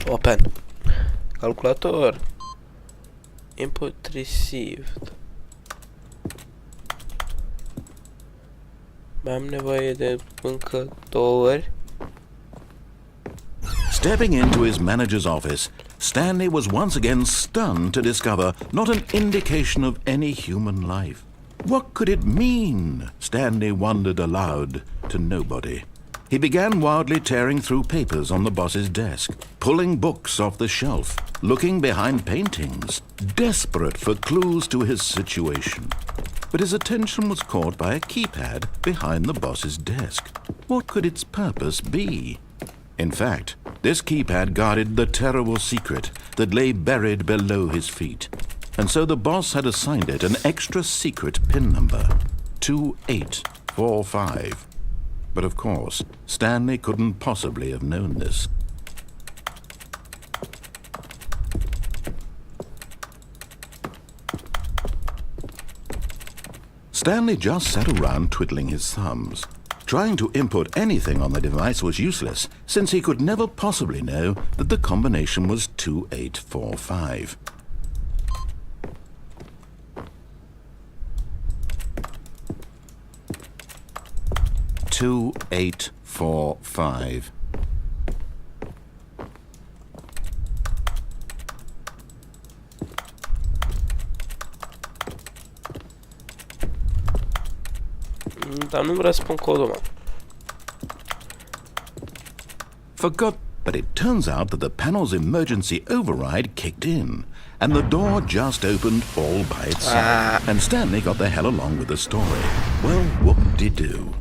Open. Calculator. Input received. Mai am nevoie de încă 2 ori. Stepping into his manager's office, Stanley was once again stunned to discover not an indication of any human life. What could it mean? Stanley wondered aloud to nobody. He began wildly tearing through papers on the boss's desk, pulling books off the shelf, looking behind paintings, desperate for clues to his situation. But his attention was caught by a keypad behind the boss's desk. What could its purpose be? In fact, this keypad guarded the terrible secret that lay buried below his feet. And so the boss had assigned it an extra secret PIN number, 2845. But of course, Stanley couldn't possibly have known this. Stanley just sat around twiddling his thumbs. Trying to input anything on the device was useless, since he could never possibly know that the combination was 2845. Two, 8, 4, 5. Dar nu-mi răspund codul, mă. But it turns out that the panel's emergency override kicked in, and the door just opened all by itself. And Stanley got the hell along with the story. Well, whoop-de-doo.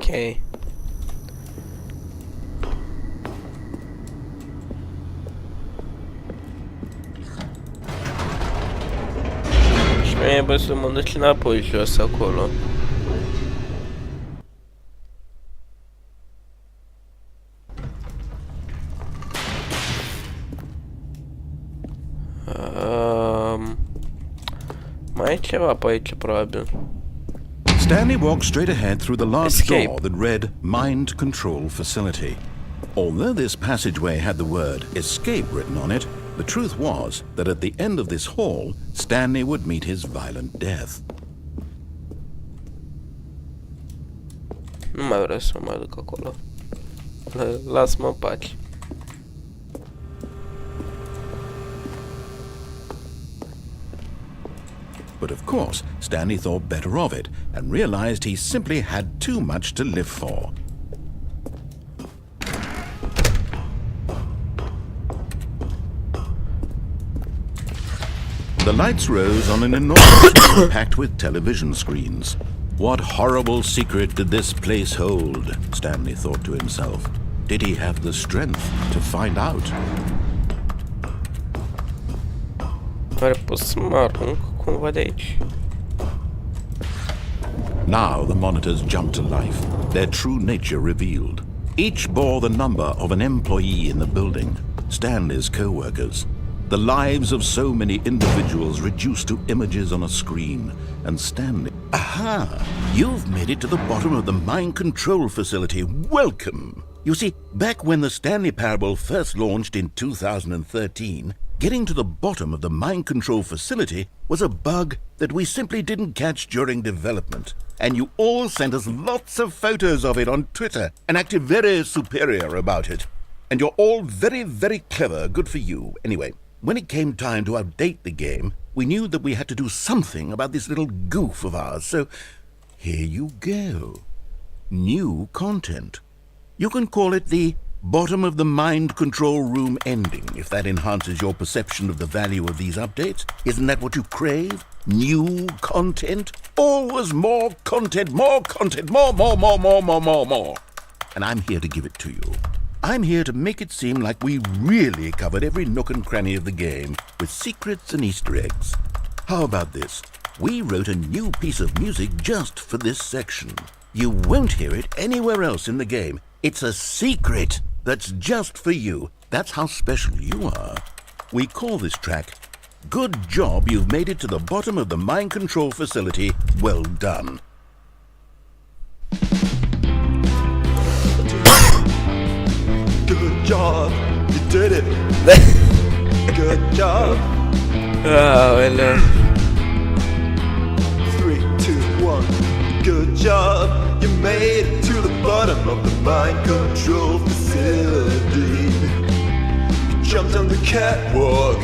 Okay. Și trebuie să mă duc înapoi jos acolo. Mai e ceva pe aici, probabil. Stanley walked straight ahead through the large Escape. door that read Mind Control Facility. Although this passageway had the word escape written on it, the truth was that at the end of this hall, Stanley would meet his violent death. Nu mai vreau să mă duc acolo. Lasă-mă în pace. But of course, Stanley thought better of it and realized he simply had too much to live for. The lights rose on an enormous room packed with television screens. What horrible secret did this place hold? Stanley thought to himself. Did he have the strength to find out? Oare pot să mă arunc cumva de aici? Now the monitors jumped to life, their true nature revealed. Each bore the number of an employee in the building, Stanley's co-workers. The lives of so many individuals reduced to images on a screen, and Stanley... Aha! You've made it to the bottom of the mind control facility. Welcome! You see, back when the Stanley Parable first launched in 2013, getting to the bottom of the mind control facility was a bug that we simply didn't catch during development. And you all sent us lots of photos of it on Twitter and acted very superior about it. And you're all very, very clever. Good for you. Anyway, when it came time to update the game, we knew that we had to do something about this little goof of ours. So here you go. New content. You can call it the Bottom of the mind control room ending, if that enhances your perception of the value of these updates. Isn't that what you crave? New content? Always more content, more, more. And I'm here to give it to you. I'm here to make it seem like we really covered every nook and cranny of the game with secrets and Easter eggs. How about this? We wrote a new piece of music just for this section. You won't hear it anywhere else in the game. It's a secret that's just for you. That's how special you are. We call this track, Good Job You've Made It to the Bottom of the Mind Control Facility. Well done. Good job, you did it. Good job. Well, 3, 2, 1. Good job, you made it to the bottom of the mind control facility. You jumped on the catwalk.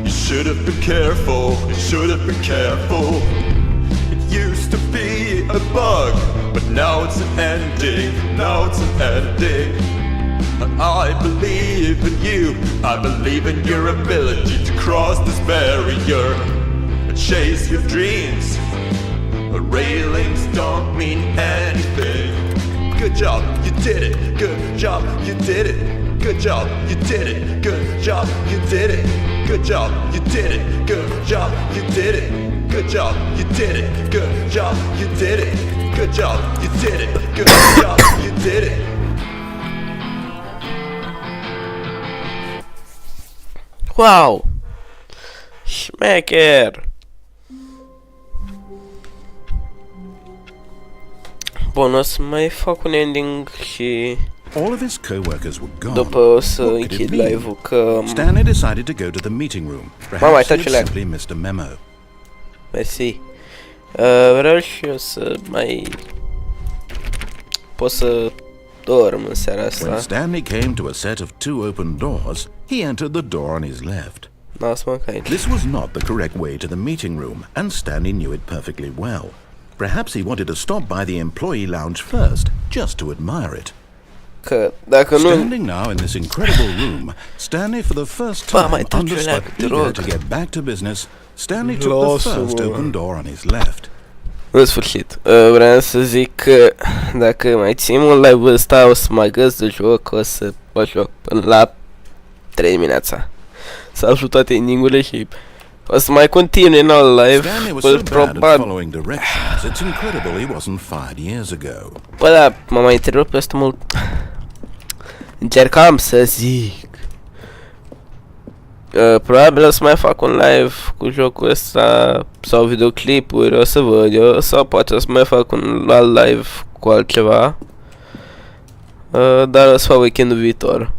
You should have been careful. You should have been careful. It used to be a bug, but now it's an ending. Now it's an ending. I believe in you. I believe in your ability to cross this barrier and chase your dreams. But railings don't mean anything. Good job, you did it. Good job, you did it. Good job, you did it. Good job, you did it. Good job, you did it. Good job, you did it. Good job, you did it. Good job, you did it. Good job, you did it. Good job, you did it. wow! Șmecher! Bun, o să mai fac un ending și All of his co-workers were gone. după o să What could it închid mean? live-ul, că... Stanley decided to go to the meeting room. Mama, Perhaps he uitați had la- simply missed a memo. Mersi. Vreau și eu să mai... pot să dorm în seara When asta. Stanley came to a set of 2 open doors, he entered the door on his left. Lasă-mă că aici. This was not the correct way to the meeting room, and Stanley knew it perfectly well. Perhaps he wanted to stop by the employee lounge first, just to admire it. Că dacă nu... Standing now in this incredible room, Stanley for the first Ba, time mai taci o understood, leacă, te eager rog. to get back to business, Stanley took the Lasă-mă. first open door on his left. În sfârșit, vreau să zic că dacă mai țin un live ăsta o să mă găs de joc, o să mă joc până la 3 dimineața. Să aflu toate ending-urile și o să mai continui în alt live, Stanley was so bad at probabil. following directions, it's incredible he wasn't fired years ago. Bă, da, m-am mai întrerupt peste mult. Încercam să zic. Probabil o să mai fac un live cu jocul ăsta sau videoclipuri, o să văd eu, sau poate o să mai fac un alt live cu altceva. Dar o să fac weekendul viitor.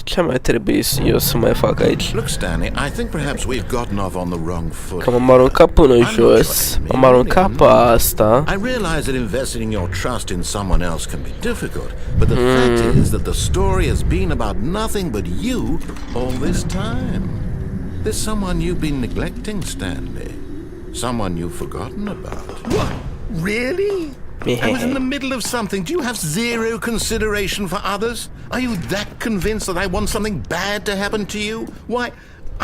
Ce mai trebuie eu să mai fac aici? Look, Stanley, I think perhaps we've gotten off on the wrong foot. Că m-am aruncat până jos, m-am aruncat pe asta. I realize that investing your trust in someone else can be difficult, but the fact is that the story has been about nothing but you all this time. There's someone you've been neglecting, Stanley. Someone you've forgotten about. What? Really? I was in the middle of something. Do you have zero consideration for others? Are you that convinced that I want something bad to happen to you? Why,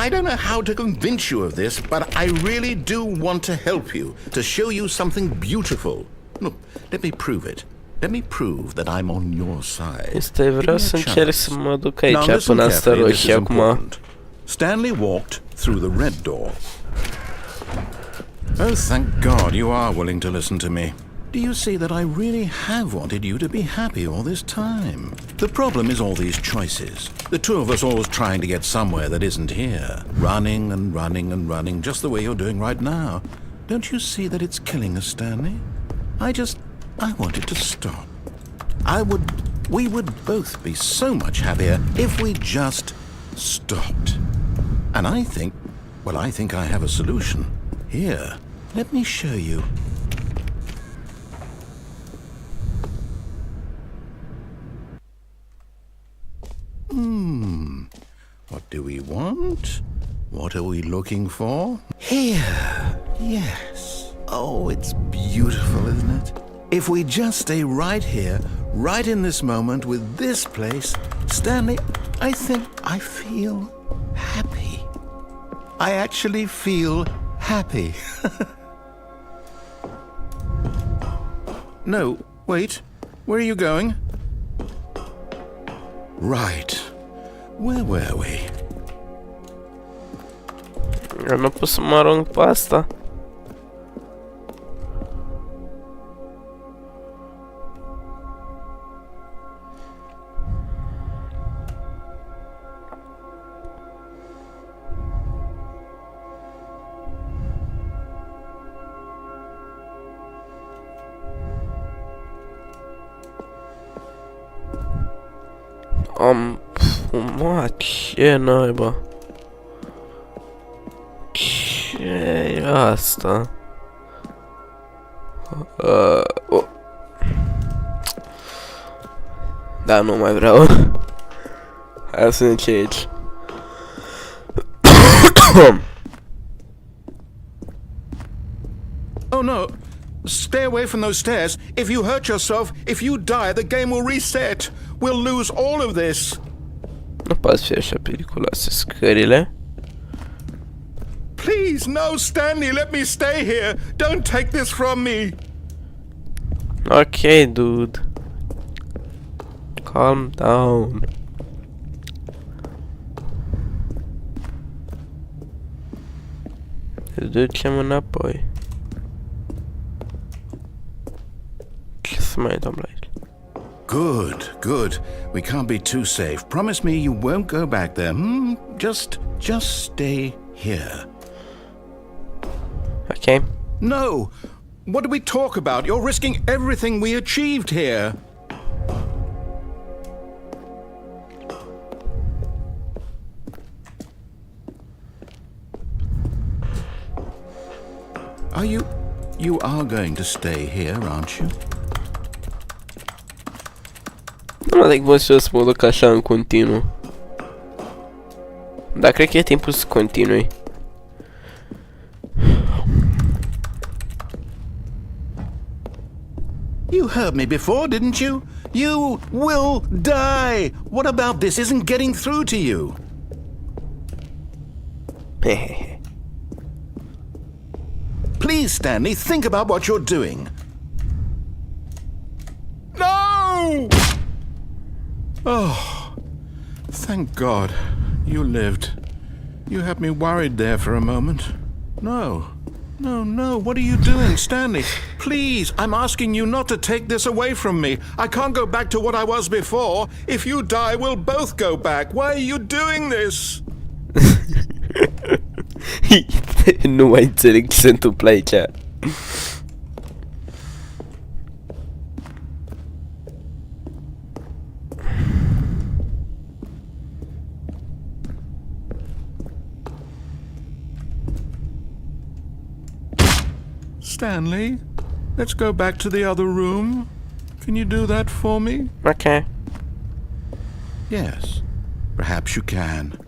I don't know how to convince you of this, but I really do want to help you, to show you something beautiful. Look, let me prove it. Let me prove that I'm on your side. Este, Give vreau me a să încerc chance. să mă duc Now aici listen până asta carefully, this is roșie acum. important. Stanley walked through the red door. Oh, thank God you are willing to listen to me. Do you see that I really have wanted you to be happy all this time? The problem is all these choices. The two of us always trying to get somewhere that isn't here. Running and running and running, just the way you're doing right now. Don't you see that it's killing us, Stanley? I wanted to stop. We would both be so much happier if we just stopped. And I think I have a solution. Here, let me show you. What do we want? What are we looking for? Here. Yes. Oh, it's beautiful, isn't it? If we just stay right here, right in this moment with this place, Stanley, I think I feel happy. I actually feel happy. No, wait. Where are you going? Right. Where were we? Eu não posso marong pasta. Fumat, ce naiba? Ce-i asta? Da, nu mai vreau. Hai să ne ce aici. Oh no! Stay away from those stairs. If you hurt yourself, if you die, the game will reset. We'll lose all of this. Nu poate fi așa periculoase scările. Please, no, Stanley, let me stay here. Don't take this from me. Ok, dude. Calm down. Îl ducem înapoi. Ce să mai dăm la aici? Good, good. We can't be too safe. Promise me you won't go back there. Just stay here. Ok. No! What do we talk about? You're risking everything we achieved here. You are going to stay here, aren't you? Nu mă zic, să mă duc așa în continuu. Dar cred că e timpul să continui. You heard me before, didn't you? You will die! What about this isn't getting through to you? Please, Stanley, think about what you're doing. No! Oh, thank God. You lived. You had me worried there for a moment. No. No, what are you doing, Stanley? Please, I'm asking you not to take this away from me. I can't go back to what I was before. If you die, we'll both go back. Why are you doing this? Nu mai înțeleg ce se întâmplă aici. Stanley, let's go back to the other room. Can you do that for me? Ok. Yes, perhaps you can.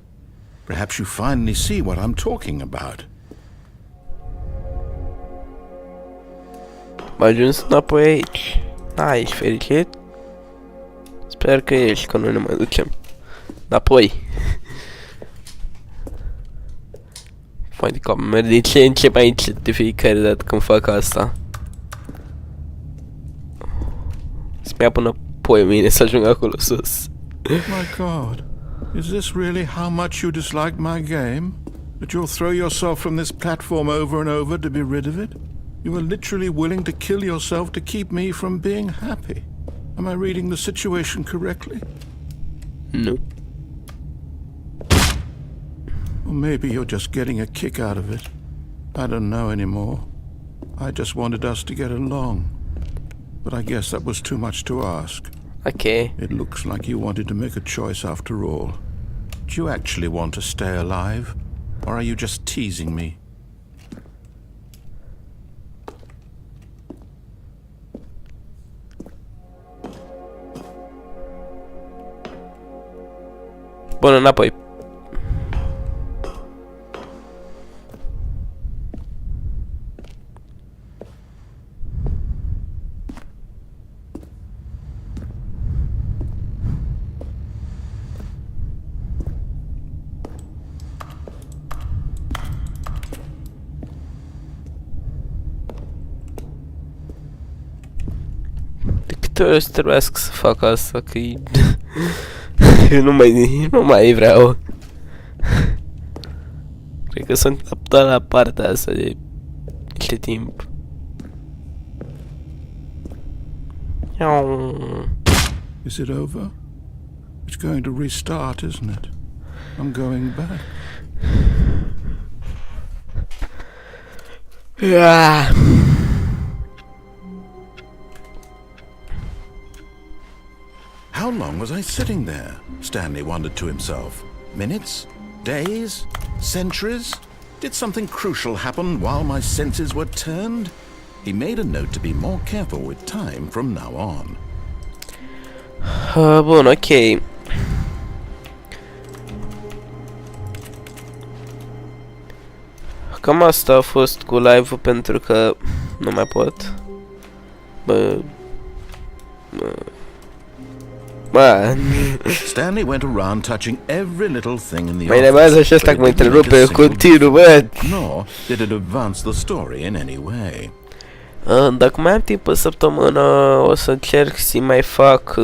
Perhaps you finally see what I'm talking about. M-a ajuns înapoi aici. Da, ești fericit? Sper că ești, că noi ne mai ducem înapoi. Mai de cap, merg din ce în ce mai încet de fiecare dată când fac asta. Să-mi ia până poi mine să ajung acolo sus. My God, is this really how much you dislike my game? That you'll throw yourself from this platform over and over to be rid of it? You were literally willing to kill yourself to keep me from being happy. Am I reading the situation correctly? Nu. Or maybe you're just getting a kick out of it. I don't know anymore. I just wanted us to get along. But I guess that was too much to ask. Ok. It looks like you wanted to make a choice after all. Do you actually want to stay alive? Or are you just teasing me? Bun, înapoi. câte ori trebuiască să fac asta, că eu nu mai vreau. Cred că sunt adaptat la partea asta de niște timp. Is it over? It's going to restart, isn't it? I'm going back. Yeah. How long was I sitting there? Stanley wondered to himself. Minutes? Days? Centuries? Did something crucial happen while my senses were turned? He made a note to be more careful with time from now on. Bun, ok. Cam asta a fost cu live-ul pentru că nu mai pot. Stanley went around touching every little thing in the Mai office. nebează și ăsta but că mă it didn't make întrerupe a single continuu, bă. nor did it advance the story in any way. Dacă mai am timp pe săptămână, o să încerc să mai fac...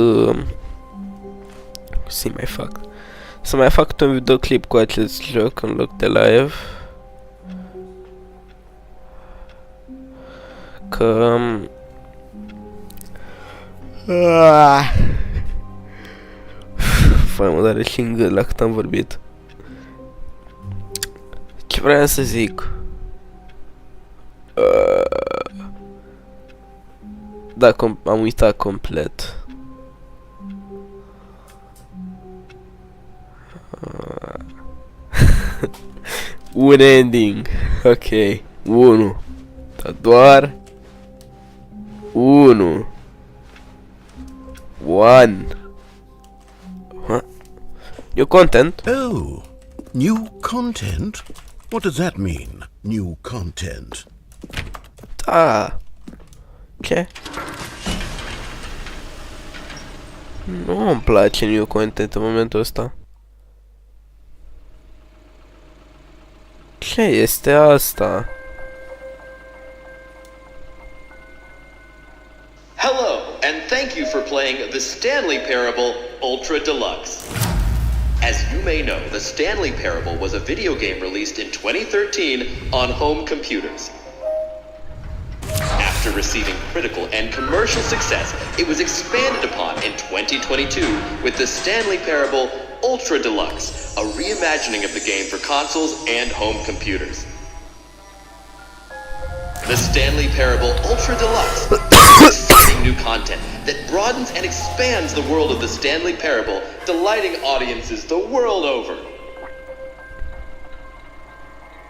Să mai fac un videoclip cu acest joc în loc de live. Că... Fai, mă doare și în gât la cât am vorbit. Ce vreau să zic? Da, am uitat complet. Un ending. Ok. 1. Dar doar 1. 1. New content. Oh, new content? What does that mean, new content? Da. Ce? Nu îmi place new content în momentul ăsta. Ce este asta? Hello, and thank you for playing the Stanley Parable Ultra Deluxe. As you may know, the Stanley Parable was a video game released in 2013 on home computers. After receiving critical and commercial success, it was expanded upon in 2022 with the Stanley Parable Ultra Deluxe, a reimagining of the game for consoles and home computers. The Stanley Parable Ultra Deluxe is exciting new content that broadens and expands the world of the Stanley Parable, delighting audiences the world over.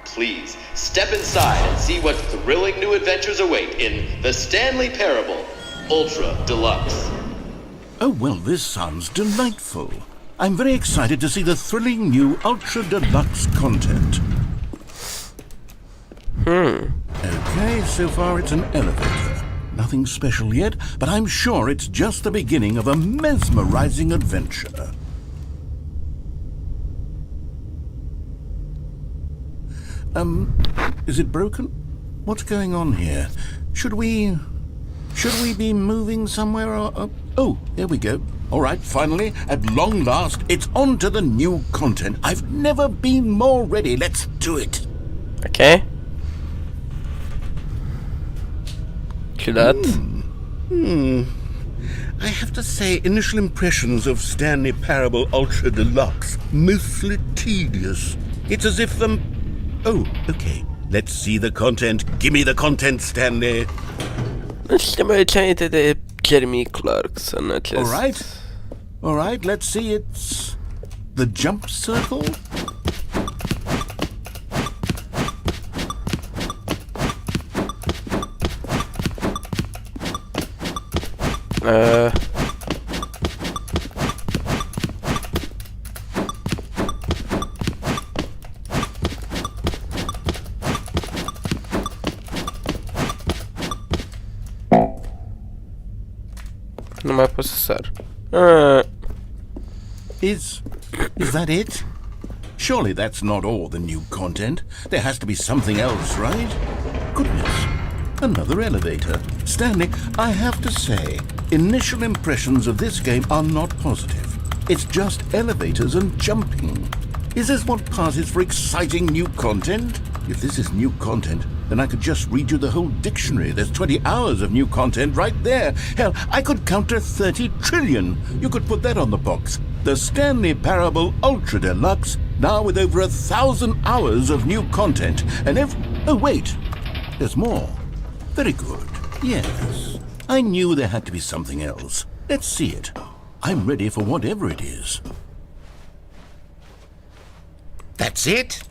Please, step inside and see what thrilling new adventures await in the Stanley Parable Ultra Deluxe. Oh, well, this sounds delightful. I'm very excited to see the thrilling new Ultra Deluxe content. Okay, so far it's an elevator. Nothing special yet, but I'm sure it's just the beginning of a mesmerizing adventure. Is it broken? What's going on here? Should we be moving somewhere or... Oh, there we go. All right, finally, at long last, it's on to the new content. I've never been more ready. Let's do it. Okay. To that. I have to say, initial impressions of Stanley Parable Ultra Deluxe, mostly tedious. It's as if Oh, okay. Let's see the content. Give me the content, Stanley. Știu mai ce înainte de Jeremy Clarkson acest. All right, let's see. It's the jump circle. Nu mai pot să sar. Is that it? Surely that's not all the new content. There has to be something else, right? Goodness. another elevator. Stanley, I have to say, initial impressions of this game are not positive. It's just elevators and jumping. Is this what passes for exciting new content? If this is new content, then I could just read you the whole dictionary. There's 20 hours of new content right there. Hell, I could count to 30 trillion. You could put that on the box. The Stanley Parable Ultra Deluxe, now with over 1,000 hours of new content. And if... Oh, wait. There's more. Very good. Yes. I knew there had to be something else. Let's see it. I'm ready for whatever it is. That's it?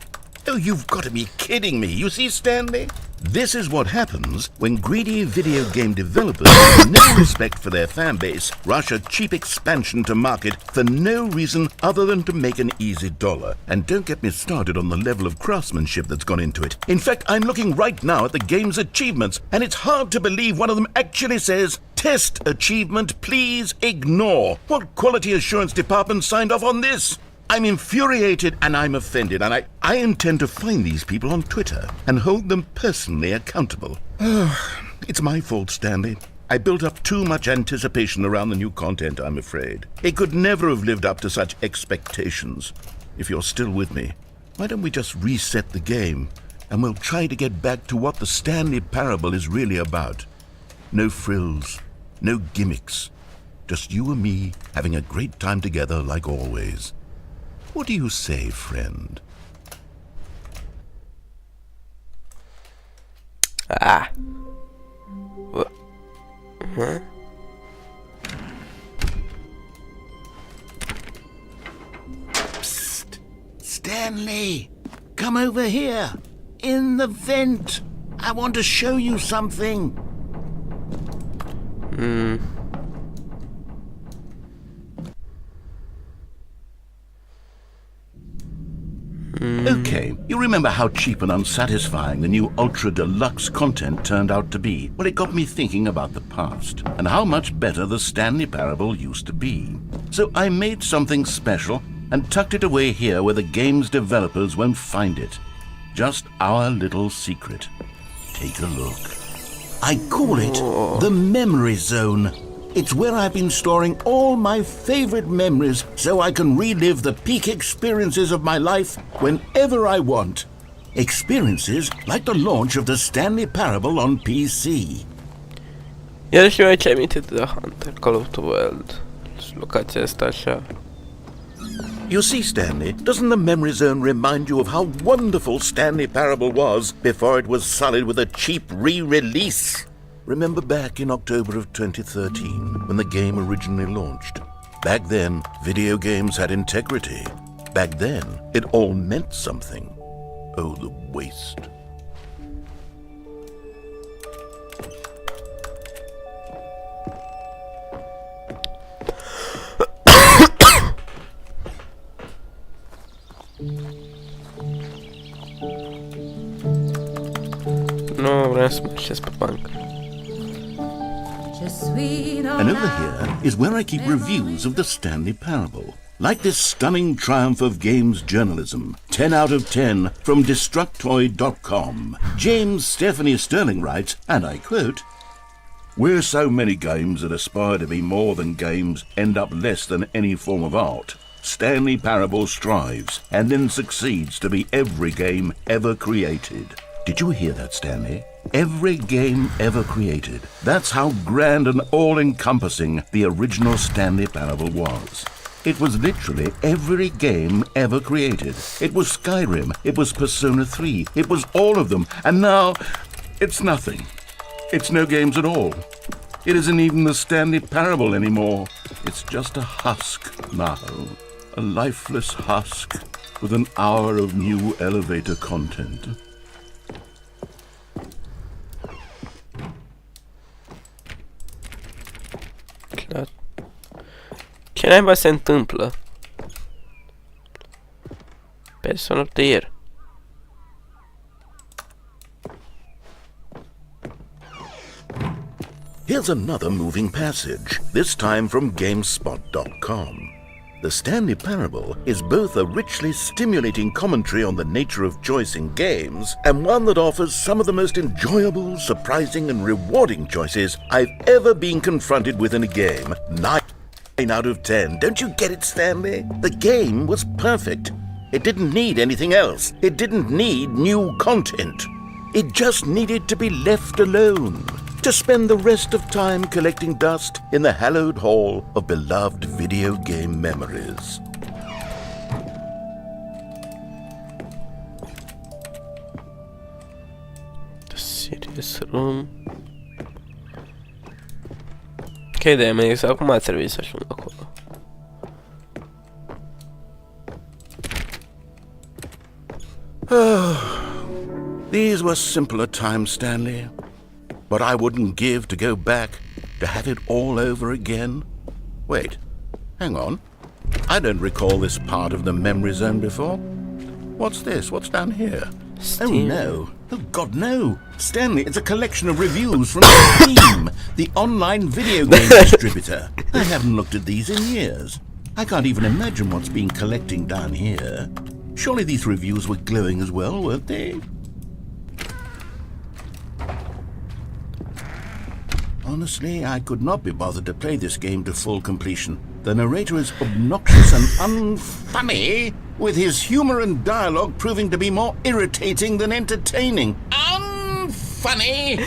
Oh, you've got to be kidding me. You see, Stanley? This is what happens when greedy video game developers, with no respect for their fan base, rush a cheap expansion to market for no reason other than to make an easy dollar. And don't get me started on the level of craftsmanship that's gone into it. In fact, I'm looking right now at the game's achievements, and it's hard to believe one of them actually says, "Test achievement, please ignore." What quality assurance department signed off on this? I'm infuriated and I'm offended, and I intend to find these people on Twitter and hold them personally accountable. It's my fault, Stanley. I built up too much anticipation around the new content, I'm afraid. It could never have lived up to such expectations. If you're still with me, why don't we just reset the game, and we'll try to get back to what the Stanley Parable is really about. No frills, no gimmicks. Just you and me having a great time together like always. What do you say, friend? Ah. What? Huh? Psst! Stanley! Come over here! In the vent! I want to show you something! Okay, you remember how cheap and unsatisfying the new Ultra Deluxe content turned out to be? Well, it got me thinking about the past, and how much better the Stanley Parable used to be. So I made something special and tucked it away here where the game's developers won't find it. Just our little secret. Take a look. I call it the Memory Zone. It's where I've been storing all my favorite memories so I can relive the peak experiences of my life whenever I want. Experiences like the launch of the Stanley Parable on PC. Iarăși mi-a ce aminte de Hunter, Call of the Wild. Locația asta așa. You see, Stanley, doesn't the Memory Zone remind you of how wonderful Stanley Parable was before it was sullied with a cheap re-release? Remember back in October of 2013, when the game originally launched? Back then, video games had integrity. Back then, it all meant something. Oh, the waste. Nu vreau să mă așez pe bancă. And over here is where I keep reviews of the Stanley Parable. Like this stunning triumph of games journalism, 10 out of 10 from Destructoid.com. James Stephanie Sterling writes, and I quote, "Where so many games that aspire to be more than games end up less than any form of art, Stanley Parable strives and then succeeds to be every game ever created." Did you hear that, Stanley? Every game ever created. That's how grand and all-encompassing the original Stanley Parable was. It was literally every game ever created. It was Skyrim, it was Persona 3, it was all of them, and now it's nothing. It's no games at all. It isn't even the Stanley Parable anymore. It's just a husk now. A lifeless husk with an hour of new elevator content. Clar. Ce naiba se întâmplă? Person of the Year. Here's another moving passage, this time from GameSpot.com. The Stanley Parable is both a richly stimulating commentary on the nature of choice in games and one that offers some of the most enjoyable, surprising, and rewarding choices I've ever been confronted with in a game. 9 out of 10. Don't you get it, Stanley? The game was perfect. It didn't need anything else. It didn't need new content. It just needed to be left alone, to spend the rest of time collecting dust in the hallowed hall of beloved video game memories. The serious room. Che idee, mi sa cum ar trebui să ajung acolo. These were simpler times, Stanley. But I wouldn't give to go back, to have it all over again. Wait, hang on. I don't recall this part of the memory zone before. What's this? What's down here? Steam. Oh no. Oh God, no. Stanley, it's a collection of reviews from Steam, the online video game distributor. I haven't looked at these in years. I can't even imagine what's been collecting down here. Surely these reviews were glowing as well, weren't they? Honestly, I could not be bothered to play this game to full completion. The narrator is obnoxious and unfunny, with his humor and dialogue proving to be more irritating than entertaining. Unfunny!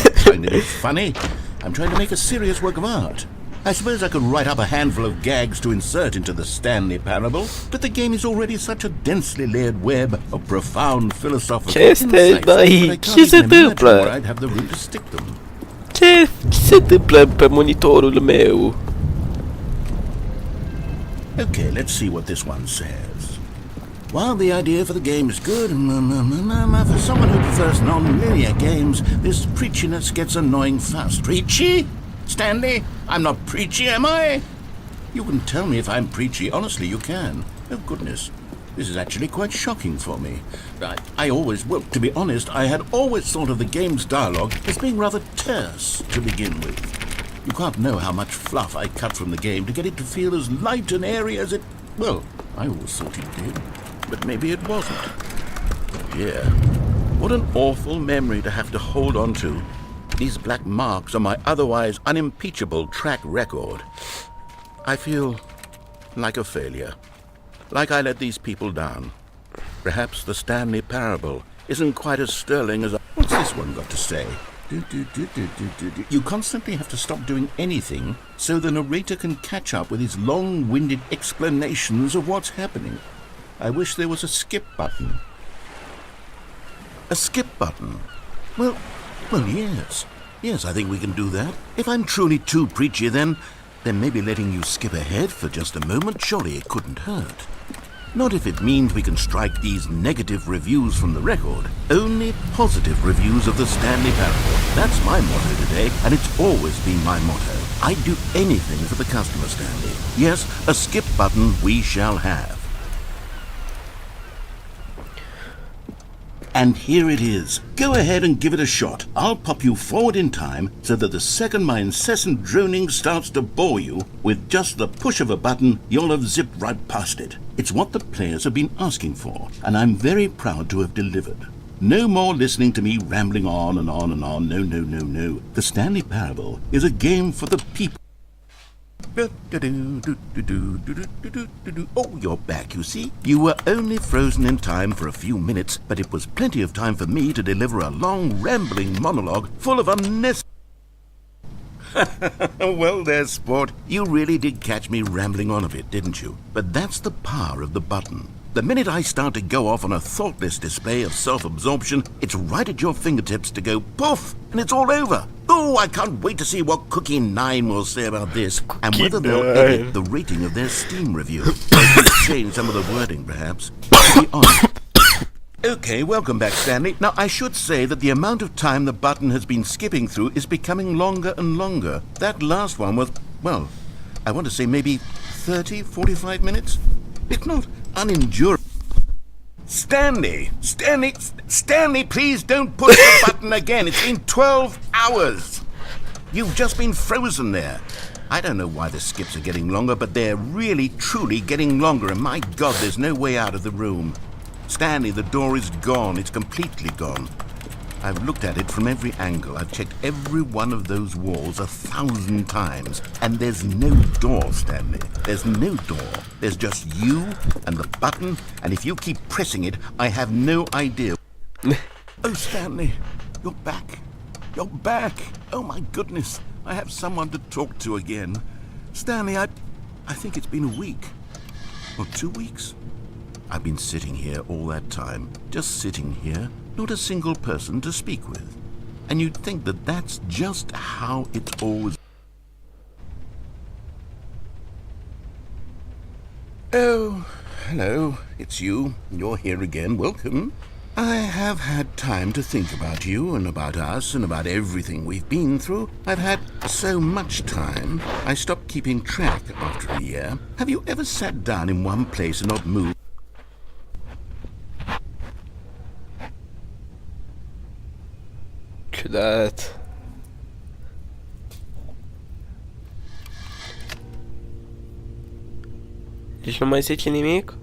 I'm trying to be funny. I'm trying to make a serious work of art. I suppose I could write up a handful of gags to insert into the Stanley Parable, but the game is already such a densely layered web of profound philosophical insights that I can't even imagine where I'd have the room to stick them. Ce se întâmplă pe monitorul meu? Okay, let's see what this one says. While the idea for the game is good, for someone who prefers non-linear games, this preachiness gets annoying fast. Preachy? Stanley? I'm not preachy, am I? You can tell me if I'm preachy. Honestly, you can. Oh, goodness. This is actually quite shocking for me. Well, to be honest, I had always thought of the game's dialogue as being rather terse to begin with. You can't know how much fluff I cut from the game to get it to feel as light and airy as it... Well, I always thought it did, but maybe it wasn't. Yeah, what an awful memory to have to hold on to. These black marks on my otherwise unimpeachable track record. I feel like a failure. Like I let these people down. Perhaps the Stanley Parable isn't quite as sterling as... What's this one got to say? You constantly have to stop doing anything so the narrator can catch up with his long-winded explanations of what's happening. I wish there was a skip button. A skip button? Well, yes. Yes, I think we can do that. If I'm truly too preachy, then maybe letting you skip ahead for just a moment, surely it couldn't hurt. Not if it means we can strike these negative reviews from the record. Only positive reviews of the Stanley Parable. That's my motto today, and it's always been my motto. I'd do anything for the customer, Stanley. Yes, a skip button we shall have. And here it is. Go ahead and give it a shot. I'll pop you forward in time so that the second my incessant droning starts to bore you, with just the push of a button, you'll have zipped right past it. It's what the players have been asking for, and I'm very proud to have delivered. No more listening to me rambling on and on and on. No. The Stanley Parable is a game for the people. Oh, you're back, you see. You were only frozen in time for a few minutes, but it was plenty of time for me to deliver a long, rambling monologue full of unnecessary... Well there, sport. You really did catch me rambling on a bit, didn't you? But that's the power of the button. The minute I start to go off on a thoughtless display of self-absorption, it's right at your fingertips to go poof, and it's all over. Oh, I can't wait to see what Cookie 9 will say about this, and whether they'll edit the rating of their Steam review. Maybe change some of the wording, perhaps. To be honest. Okay, welcome back, Stanley. Now, I should say that the amount of time the button has been skipping through is becoming longer and longer. That last one was, well, I want to say maybe 30, 45 minutes? It's not unendurable. Stanley, please don't push the button again. It's been 12 hours. You've just been frozen there. I don't know why the skips are getting longer, but they're really, truly getting longer, and my God, there's no way out of the room. Stanley, the door is gone. It's completely gone. I've looked at it from every angle. I've checked every one of those walls 1,000 times, and there's no door, Stanley. There's no door. There's just you and the button, and if you keep pressing it, I have no idea. Oh, Stanley, you're back. You're back. Oh, my goodness. I have someone to talk to again. Stanley, I think it's been a week. Or 2 weeks. I've been sitting here all that time. Just sitting here. Not a single person to speak with. And you'd think that that's just how it's always... Oh, hello. It's you. You're here again. Welcome. I have had time to think about you and about us and about everything we've been through. I've had so much time, I stopped keeping track after a year. Have you ever sat down in one place and not moved? Ciudat. Deci nu mai zice nimic?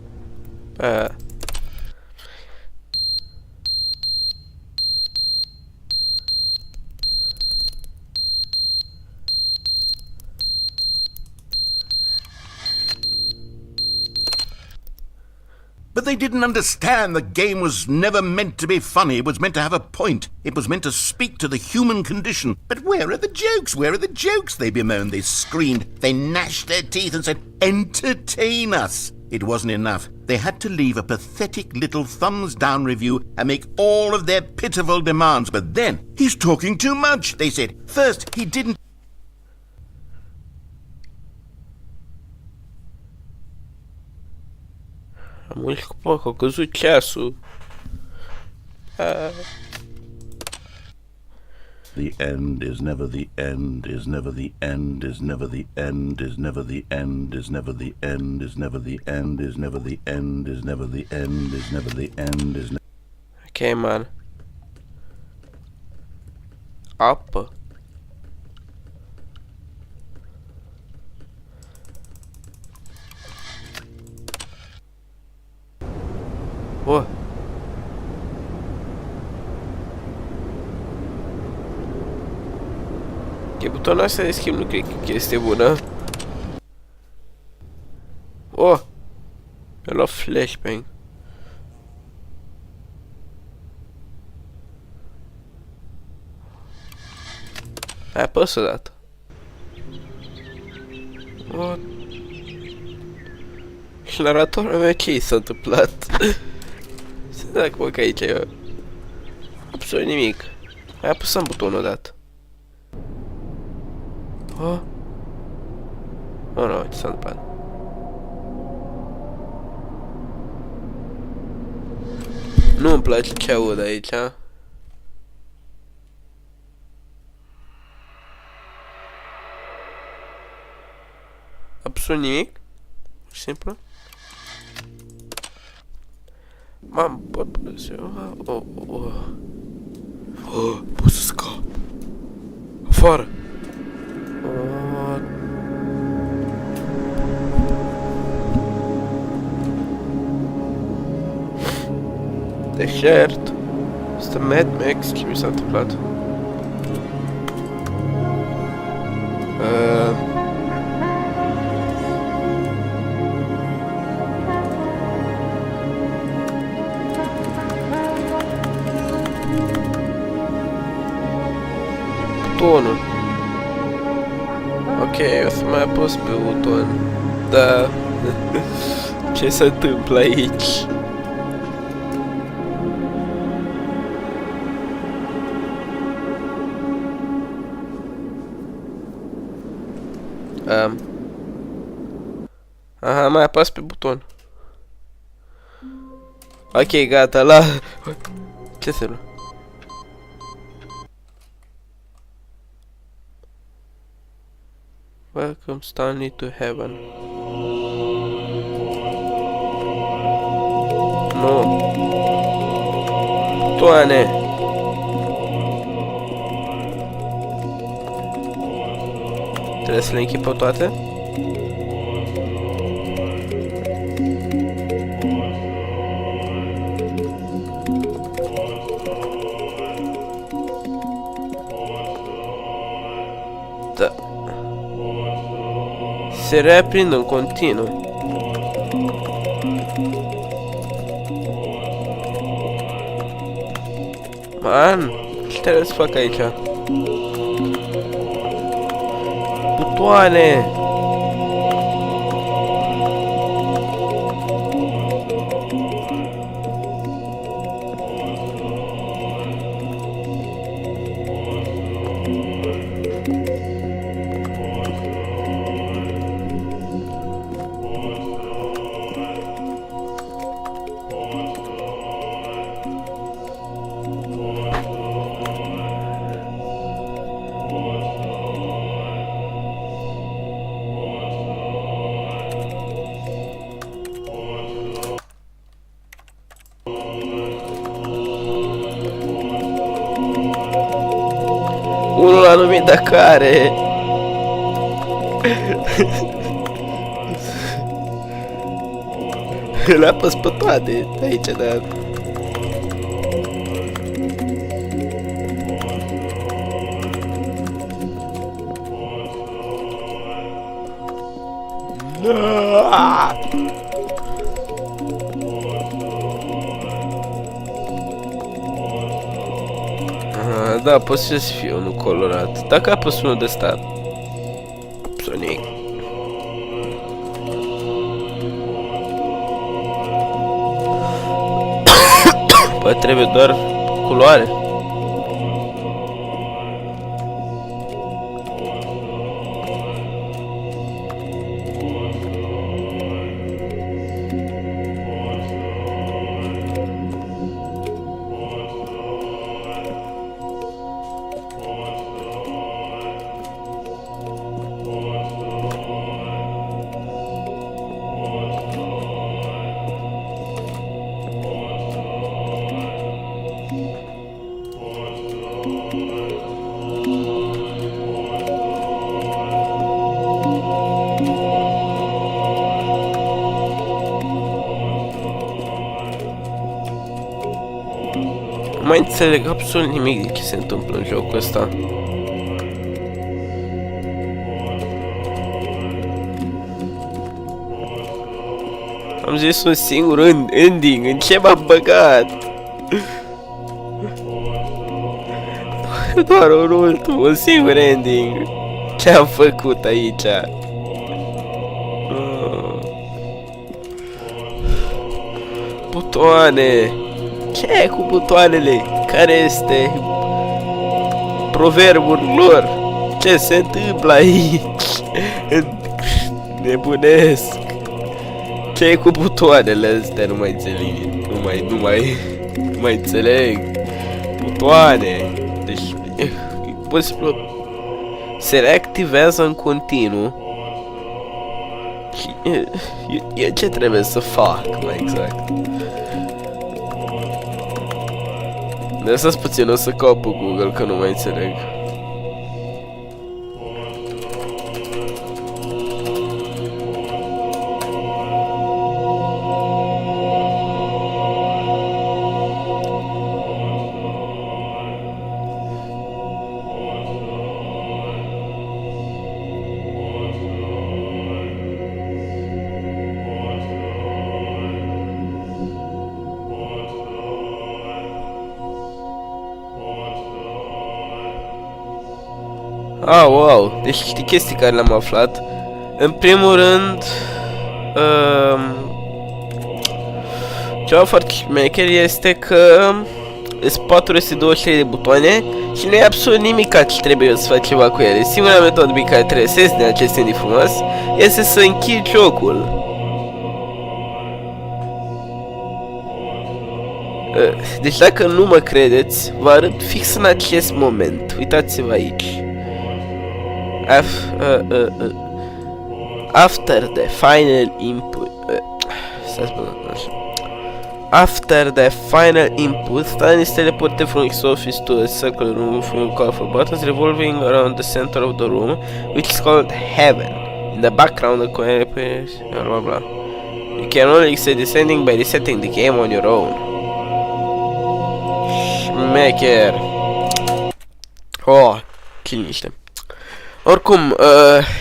But they didn't understand the game was never meant to be funny. It was meant to have a point. It was meant to speak to the human condition. But where are the jokes? Where are the jokes? They bemoaned, they screamed, they gnashed their teeth and said, entertain us. It wasn't enough. They had to leave a pathetic little thumbs-down review and make all of their pitiful demands. But then, he's talking too much, they said. First, he didn't... Am mult cu porc, a căzut ceasul. The end is never the end, is never the end, is never the end, is never the end, is never the end, is never the end, is never the end, is never the end, is never the end, is never... Ok, man. Apă. Oh. E butonul ăsta de schimb, nu cred că e chestie bună. Oh! Mi-a luat flashbang. Hai, apăs o dată. What? Și naratorul meu ce i s-a întâmplat? Să dacă mă că aici e absolut nimic. Hai, apăsăm butonul odată. Oh? Oh, nu, ce s-a întâmplat? Nu-mi place ce aud aici. Absolut nimic. Simplu. Mam, pot să... Oh, pot să scap. Afară. Deșert. Este Mad Max, ce mi s-a întâmplat? Butonul. Ok, o să mai apăs pe buton. Da. Ce se întâmplă aici? Aha, mai apăs pe buton. Ok, gata, la... Ce se lua? Welcome Stanley to heaven. Nu. Butoane. Trebuie să le închid pe toate? Da. Se reaprind în continuu. Man, ce trebuie să fac aici? Butoane! Unul anumit de care îl apăs pe toate aici, dar da, poate să fie unul colorat. Dacă apăs unul de ăsta Sonic. Poate trebuie doar culoare. Nu mai înțeleg absolut nimic din ce se întâmplă în jocul ăsta. Am zis un singur ending, în ce m-am băgat? Doar un singur ending. Ce am făcut aici? Butoane! Ce e cu butoanele? Care este proverbul lor? Ce se întâmplă aici? Nebunesc! Ce e cu butoanele astea? Nu mai înțeleg. Nu mai înțeleg. Butoane! Deci, posibil se reactivează în continuu. Și eu ce trebuie să fac mai exact? Lăsați puțin, o să caut pe Google, că nu mai înțeleg. Ah, wow, deci știi chestii care le-am aflat. În primul rând, ceva foarte șmecher este că sunt 423 de butoane și nu e absolut nimic ce trebuie să faci ceva cu ele. Singura metodă pe care trebuie să ies din acest ending frumos este să închid jocul. Deci dacă nu mă credeți, vă arăt fix în acest moment. Uitați-vă aici. After the final input. After the final input, Stan is teleported from his office to a circular room with colorful buttons revolving around the center of the room, which is called Heaven. In the background, the coin appears, blah blah blah. You can only exit descending by resetting the game on your own. Șmecher. Oh, ce liniște. Oricum,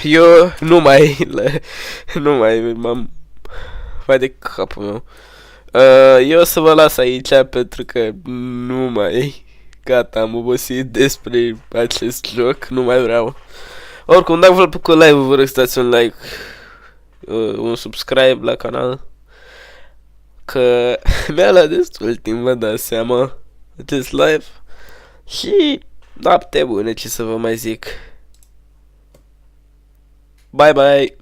eu nu mai m-am... Vai de capul meu. Eu o să vă las aici pentru că nu mai... Gata, am obosit despre acest joc, nu mai vreau. Oricum, dacă v-a plăcut live-ul, vă rog să dați un like, un subscribe la canal. Că mi-a luat destul timp, vă dați seama, acest live. Și noapte bună, ce să vă mai zic. Bye bye!